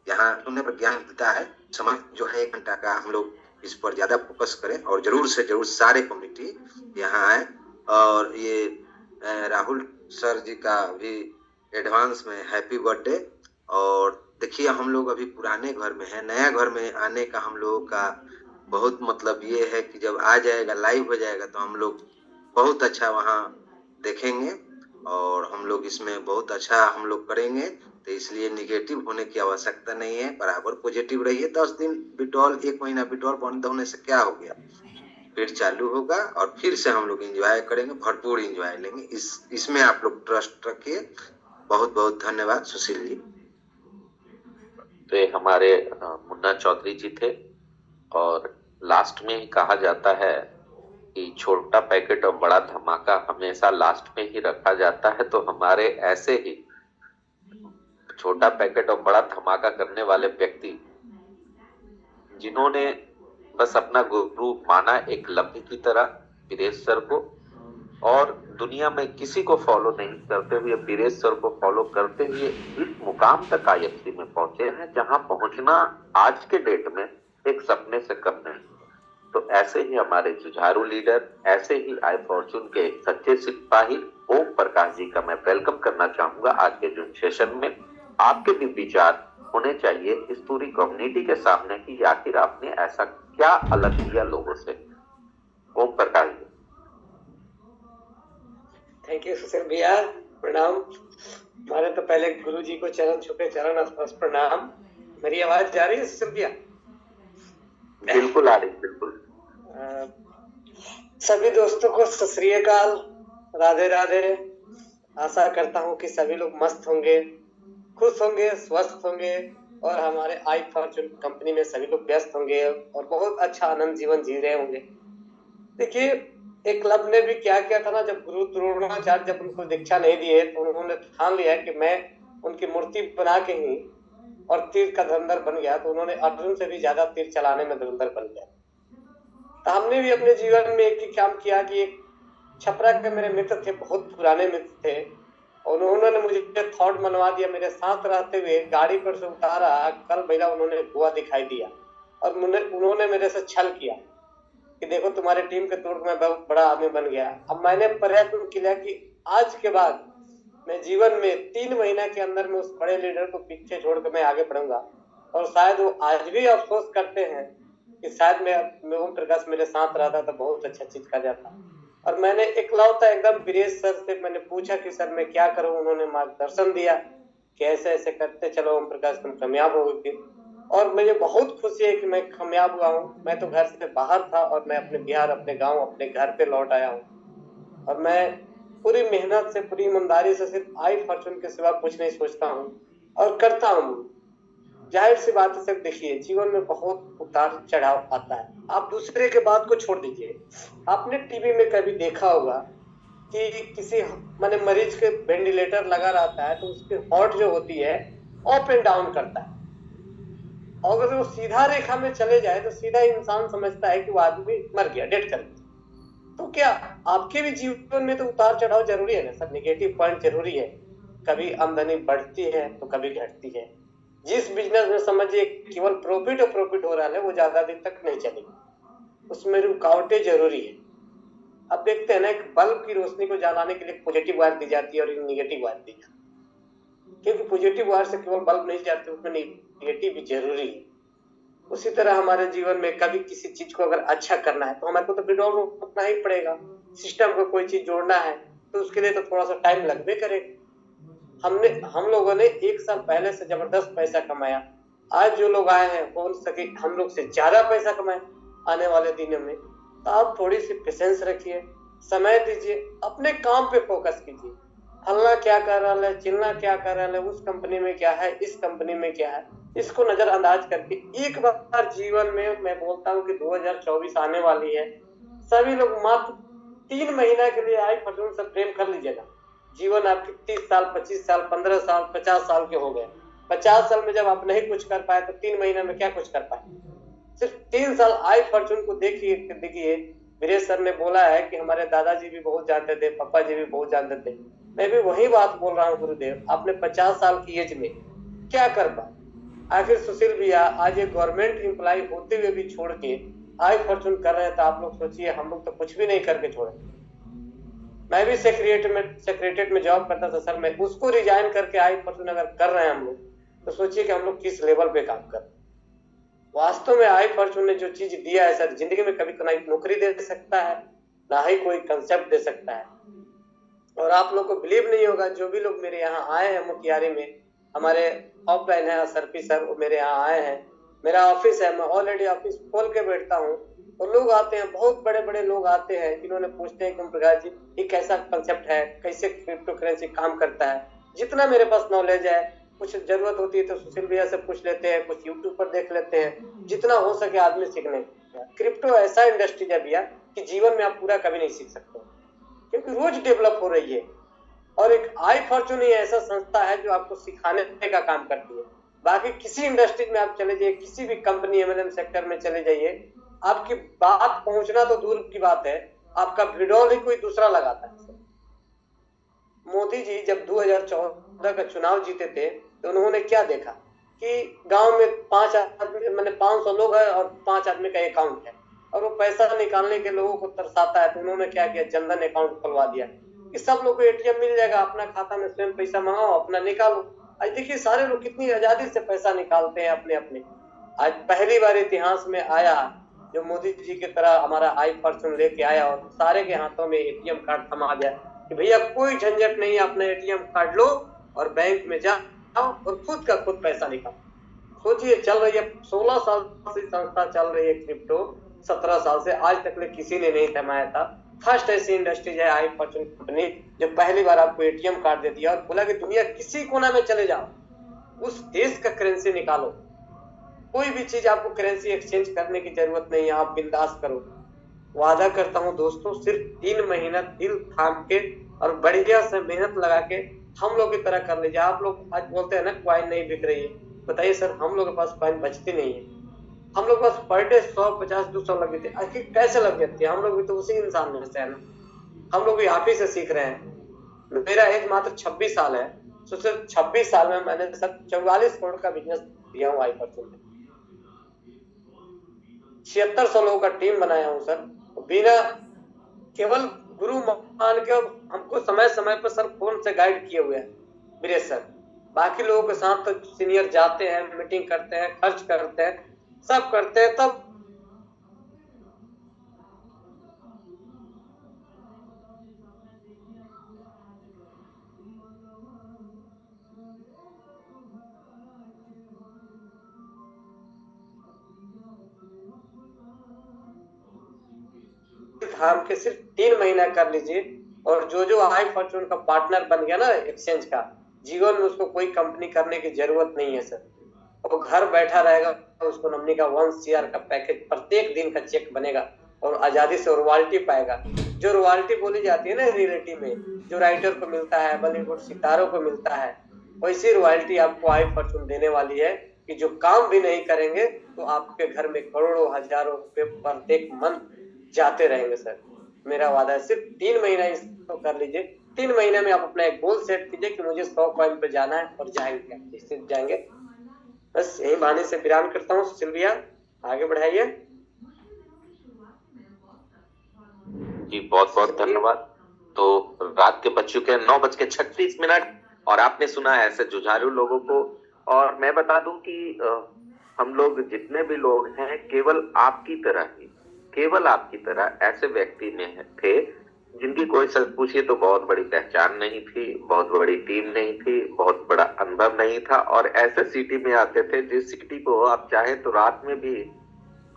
[SPEAKER 6] यहाँ सुनने पर ज्ञान मिलता है। समय जो है 1 घंटा का, हम लोग इस पर ज्यादा फोकस करें और जरूर से जरूर सारे कम्युनिटी यहाँ आए। और ये राहुल सर जी का भी एडवांस में हैप्पी बर्थडे। और देखिए हम लोग अभी पुराने घर में हैं, नया घर में आने का हम लोगों का बहुत मतलब ये है कि जब आ जाएगा, लाइव हो जाएगा, तो हम लोग बहुत अच्छा वहाँ देखेंगे और हम लोग इसमें बहुत अच्छा हम लोग करेंगे। तो इसलिए निगेटिव होने की आवश्यकता नहीं है, बराबर पॉजिटिव रहिए। 10 दिन विड्रॉल, 1 महीना विड्रॉल बंद होने से क्या हो गया, फिर चालू होगा और फिर से हम लोग एंजॉय करेंगे, भरपूर एंजॉय लेंगे। इसमें आप लोग ट्रस्ट रखिए। बहुत बहुत धन्यवाद सुशील जी।
[SPEAKER 2] तो ये हमारे मुन्ना चौधरी जी थे। और लास्ट में ही कहा जाता है कि छोटा पैकेट और बड़ा धमाका हमेशा लास्ट में ही रखा जाता है। तो हमारे ऐसे ही छोटा पैकेट और बड़ा धमाका करने वाले व्यक्ति, जिन्होंने बस अपना गुरु माना एक लम्बी की तरह वीरेश सर को, और दुनिया में किसी को फॉलो नहीं करते हुए वीरेश सर को फॉलो करते हुए इस मुकाम तक आईएफसी में पहुंचे हैं, जहां पहुंचना आज के डेट में एक सपने से कम नहीं। तो ऐसे ही हमारे जुझारू लीडर, ऐसे ही आई फॉर्चून के सच्चे सिपाही ओम प्रकाश जी का मैं वेलकम करना चाहूंगा आज के जो सेशन में। आपके भी विचार होने चाहिए इस पूरी कम्युनिटी के सामने कि आखिर आपने ऐसा क्या अलग किया लोगों से। ओम प्रकाश जी।
[SPEAKER 7] थैंक यू सुशील भैया, प्रणाम। हमारे तो पहले गुरु जी को चरण छुपे, चरण स्पर्श प्रणाम। मेरी आवाज जा रही है सुशील भैया?
[SPEAKER 2] बिल्कुल आ रही, बिल्कुल।
[SPEAKER 7] सभी दोस्तों को सत श्री अकाल, राधे राधे। आशा करता हूँ कि सभी लोग मस्त होंगे, खुश होंगे, स्वस्थ होंगे और हमारे आई फॉर्चून कंपनी में सभी लोग व्यस्त होंगे और बहुत अच्छा आनंद जीवन जी रहे होंगे। देखिए, एक क्लब ने भी क्या किया था ना, जब गुरु द्रोणाचार्य जब उनको दीक्षा नहीं दिए तो उन्होंने ठान लिया कि मैं उनकी मूर्ति बना के ही और तीर का धुरंधर बन गया, तो उन्होंने अर्जुन से भी ज्यादा तीर चलाने में धुरंधर बन गया। तो हमने भी अपने जीवन में एक ही काम किया कि एक छपरा के मेरे मित्र थे, बहुत पुराने मित्र थे, और उन्होंने मुझे थॉट मनवा दिया, मेरे साथ रहते हुए गाड़ी पर से उतारा, कल भैया उन्होंने गोवा दिखाई दिया और उन्होंने मेरे से छल किया कि देखो तुम्हारे टीम के तोड़ में बहुत बड़ा आदमी बन गया। अब मैंने प्रयत्न किया कि आज के बाद मैं जीवन में 3 महीना के अंदर में उस बड़े लीडर को पीछे छोड़कर मैं आगे बढ़ूंगा, और शायद वो आज भी अफसोस करते हैं कि शायद मैं ओम प्रकाश मेरे साथ रहता तो बहुत अच्छा चीज कर जाता। और मैंने इकलौता एकदम वीरेश सर से मैंने पूछा कि सर मैं क्या करूं, उन्होंने मार्गदर्शन दिया कि ऐसे ऐसे करते चलो ओम प्रकाश तुम कामयाब होगे। और मुझे बहुत खुशी है कि मैं कामयाब हुआ हूँ। मैं तो घर से बाहर था और मैं अपने बिहार, अपने गांव, अपने घर पे लौट आया हूँ, और मैं पूरी मेहनत से, पूरी ईमानदारी से सिर्फ आई फॉर्चून के सिवा कुछ नहीं सोचता हूँ और करता हूँ। जाहिर सी बात है सर, देखिए जीवन में बहुत उतार चढ़ाव आता है। आप दूसरे के बात को छोड़ दीजिए, आपने टीवी में कभी देखा होगा कि किसी माने मरीज के वेंटिलेटर लगा रहता है तो उसकी हार्ट जो होती है अप एंड डाउन करता है, और अगर वो सीधा रेखा में चले जाए तो सीधा इंसान समझता है कि वो आदमी मर गया, डेड कर गया। तो क्या आपके भी जीवन में तो उतार चढ़ाव जरूरी है ना सर, नेगेटिव पॉइंट जरूरी है। कभी आमदनी बढ़ती है तो कभी घटती है। जिस बिजनेस में समझिए केवल प्रॉफिट और प्रॉफिट हो रहा है वो ज्यादा दिन तक नहीं चलेगी, उसमें रुकावटें जरूरी है। अब देखते हैं ना, एक बल्ब की रोशनी को जलाने के लिए पॉजिटिव वायर दी जाती है और निगेटिव वायर दी जाती है, क्योंकि पॉजिटिव वायर से केवल बल्ब नहीं जाते, उसमें निगेटिव भी जरूरी है। उसी तरह हमारे जीवन में कभी किसी चीज को अगर अच्छा करना है तो हमारे को तो विड्रॉल रोकना ही पड़ेगा। सिस्टम को कोई चीज जोड़ना है तो उसके लिए तो थोड़ा सा टाइम लगबे करेगा। हम लोगों ने 1 साल पहले से जबरदस्त पैसा कमाया, आज जो लोग आए हैं हो सके हम लोग से ज्यादा पैसा कमाए आने वाले दिनों में। तो आप थोड़ी सी पेशेंस रखिए, समय दीजिए, अपने काम पे फोकस कीजिए। फलना क्या कर रहा है, चिलना क्या कर रहा है, उस कंपनी में क्या है, इस कंपनी में क्या है, इसको नजरअंदाज करके एक बार जीवन में, मैं बोलता हूँ कि 2024 आने वाली है, सभी लोग मात्र 3 महीना के लिए आई फॉर्चून से प्रेम कर लीजिएगा। जीवन आपके 30 साल, 25 साल, 15 साल, 50 साल के हो गए। 50 साल में जब आप नहीं कुछ कर पाए तो 3 महीने में क्या कुछ कर पाए। सिर्फ 3 साल आई फॉर्चून को देखिए। वीरेश सर ने बोला है कि हमारे दादाजी भी बहुत जानते थे, पापा जी भी बहुत जानते थे। मैं भी वही बात बोल रहा हूँ गुरुदेव, आपने 50 साल की एज में क्या कर पाए। आखिर सुशील भैया आज एक गवर्नमेंट एम्प्लॉय होते हुए भी छोड़ के आई फॉर्चून कर रहे हैं, तो आप लोग सोचिए हम लोग तो कुछ भी नहीं करके छोड़े। मैं भी सेक्रेटरीट में जॉब करता था सर, मैं उसको रिजाइन करके आई फॉर्चून अगर कर रहे हैं हम लोग, तो सोचिए कि हम लोग किस लेवल पे काम कर। वास्तव में आई फॉर्चून ने जो चीज दिया है सर, जिंदगी में कभी ना नौकरी दे सकता है, ना ही कोई कंसेप्ट दे सकता है। और आप लोग को बिलीव नहीं होगा, जो भी लोग मेरे यहाँ आए हैं मुखियारी में, हमारे ऑफलाइन है सरपी सर, वो मेरे यहाँ आए हैं। मेरा ऑफिस है, मैं ऑलरेडी ऑफिस खोल के बैठता हूँ, और लोग आते हैं, बहुत बड़े बड़े लोग आते हैं जिन्होंने पूछते हैं कि ओम प्रकाश जी ये कैसा कंसेप्ट है, कैसे क्रिप्टो करेंसी काम करता है। जितना मेरे पास नॉलेज है, कुछ जरूरत होती है तो सुशील भैया से पूछ लेते हैं, कुछ यूट्यूब पर देख लेते हैं, जितना हो सके आदमी सीखने। क्रिप्टो ऐसा इंडस्ट्री है भैया कि जीवन में आप पूरा कभी नहीं सीख सकते, क्योंकि रोज डेवलप हो रही है। और एक आई फॉर्चून ही ऐसा संस्था है जो आपको सिखाने का काम करती है। बाकी किसी इंडस्ट्री में आप चले जाइए, किसी भी कंपनी एमएलएम सेक्टर में चले जाइए, आपकी बात पहुंचना तो दूर की बात है, आपका विड्रॉल ही कोई दूसरा लगाता है। मोदी जी जब 2014 का चुनाव जीते थे तो उन्होंने क्या देखा कि गांव में 5 आदमी, मैंने 500 लोग हैं और 5 आदमी का अकाउंट है, और वो पैसा निकालने के लोगों को तरसाता है। तो उन्होंने क्या किया, जनधन अकाउंट खुलवा दिया कि सब लोग को एटीएम मिल जाएगा, अपना खाता में स्वयं पैसा मंगाओ, अपना निकालो। आज देखिए सारे लोग कितनी आजादी से पैसा निकालते हैं अपने अपने। आज पहली बार इतिहास में आया जो मोदी जी की तरह हमारा आई फॉर्चून लेके आया और सारे के हाथों में एटीएम कार्ड थमा दिया कि भैया कोई झंझट नहीं है, अपना एटीएम कार्ड लो और बैंक में जाओ और खुद का खुद पैसा निकालो। सोचिए, चल रही है 16 साल से संस्था चल रही है क्रिप्टो, 17 साल से, आज तक किसी ने नहीं थमाया था। फर्स्ट ऐसी इंडस्ट्री है आई फॉर्चून कंपनी जो पहली बार आपको एटीएम कार्ड दे दिया और बोला कि दुनिया किसी कोना में चले जाओ, उस देश का करेंसी निकालो, कोई भी चीज आपको करेंसी एक्सचेंज करने की जरूरत नहीं है, आप बिंदास करो। वादा करता हूं दोस्तों, सिर्फ 3 महीना दिल थाम के और बढ़िया से मेहनत लगा के हम लोग की तरह कर लीजिए। आप लोग आज बोलते हैं ना कॉइन नहीं बिक रही है, बताइए सर, हम लोग के पास कॉइन बचती नहीं है। हम लोग के पास पर डे 100, 50, 200 लग जाती है। आखिर कैसे लग जाती है? हम लोग भी तो उसी इंसान में से है ना, हम लोग भी आप ही से सीख रहे हैं। मेरा एज मात्र 26 साल है, तो सिर्फ 26 साल में मैंने सर 44 करोड़ का बिजनेस दिया हूँ iFortune में। 7600 लोगों का टीम बनाया हूँ सर, बिना केवल गुरु मान के हमको समय समय पर सर फोन से गाइड किए हुए हैं वीरेश सर। बाकी लोगों के साथ तो सीनियर जाते हैं, मीटिंग करते हैं, खर्च करते हैं, सब करते हैं, तब थाम के सिर्फ 3 महीना कर लीजिए, और जो iFortune का पार्टनर बन गया ना एक्सचेंज का, जीवन में उसको कोई कंपनी करने की जरूरत नहीं है सर। वो घर बैठा रहेगा, उसको नमनी का 1 CR का पैकेज प्रत्येक दिन का चेक बनेगा, और आजादी से रॉयल्टी पाएगा। जो रॉयल्टी बोली जाती है ना रियलिटी में, जो राइटर को मिलता है, बॉलीवुड सितारों को मिलता है, वैसी रॉयल्टी आपको iFortune देने वाली है कि जो काम भी नहीं करेंगे तो आपके घर में करोड़ों हजारों रुपए प्रत्येक मंथ जाते रहेंगे सर। मेरा वादा है, सिर्फ 3 महीना इसको कर लीजिए। 3 महीने में आप अपना एक गोल सेट कीजिए कि मुझे 100 कॉइन पे जाना है, और जाएंगे, निश्चित जाएंगे। बस यही वाणी से विराम करता हूँ। सुशील भैया आगे बढ़ाइए।
[SPEAKER 2] जी बहुत बहुत धन्यवाद। तो रात के बज चुके हैं 9:36 और आपने सुना है ऐसे जुझारू लोगों को। और मैं बता दूं कि हम लोग जितने भी लोग हैं केवल आपकी तरह ही, केवल आपकी तरह ऐसे व्यक्ति में थे जिनकी कोई सच पूछिए तो बहुत बड़ी पहचान नहीं थी, बहुत बड़ी टीम नहीं थी, बहुत बड़ा अनुभव नहीं था, और ऐसे सिटी में आते थे जिस सिटी को आप चाहे तो रात में भी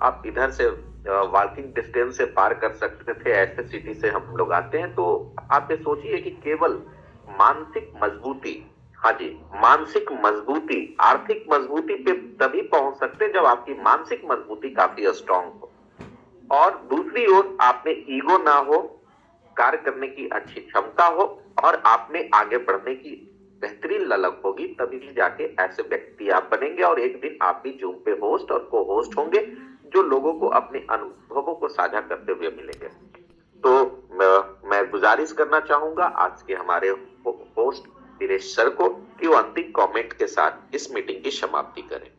[SPEAKER 2] आप इधर से वॉकिंग डिस्टेंस से पार कर सकते थे। ऐसे सिटी से हम लोग आते हैं। तो आप ये सोचिए कि केवल मानसिक मजबूती, हाँ जी मानसिक मजबूती, आर्थिक मजबूती पे तभी पहुंच सकते जब आपकी मानसिक मजबूती काफी स्ट्रांग हो, और दूसरी ओर आप में ईगो ना हो, कार्य करने की अच्छी क्षमता हो, और आप में आगे बढ़ने की बेहतरीन ललक होगी, तभी जाके ऐसे व्यक्ति आप बनेंगे। और एक दिन आप भी जूम पे होस्ट और को होस्ट होंगे जो लोगों को अपने अनुभवों को साझा करते हुए मिलेंगे। तो मैं गुजारिश करना चाहूंगा आज के हमारे होस्ट वीरेश सर को कि वो अंतिम कमेंट के साथ इस मीटिंग की समाप्ति करें।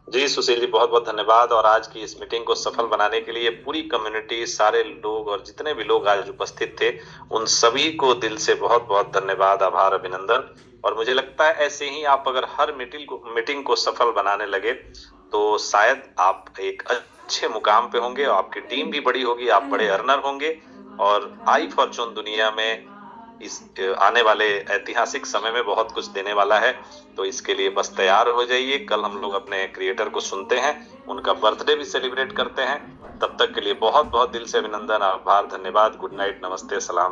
[SPEAKER 1] जी सुशील जी, बहुत बहुत धन्यवाद। और आज की इस मीटिंग को सफल बनाने के लिए पूरी कम्युनिटी, सारे लोग और जितने भी लोग आज उपस्थित थे, उन सभी को दिल से बहुत बहुत धन्यवाद, आभार, अभिनंदन। और मुझे लगता है ऐसे ही आप अगर हर मीटिंग को सफल बनाने लगे तो शायद आप एक अच्छे मुकाम पे होंगे, और आपकी टीम भी बड़ी होगी, आप बड़े अर्नर होंगे, और iFortune दुनिया में इस आने वाले ऐतिहासिक समय में बहुत कुछ देने वाला है। तो इसके लिए बस तैयार हो जाइए। कल हम लोग अपने क्रिएटर को सुनते हैं, उनका बर्थडे भी सेलिब्रेट करते हैं। तब तक के लिए बहुत बहुत दिल से अभिनंदन, आभार, धन्यवाद। गुड नाइट, नमस्ते, सलाम।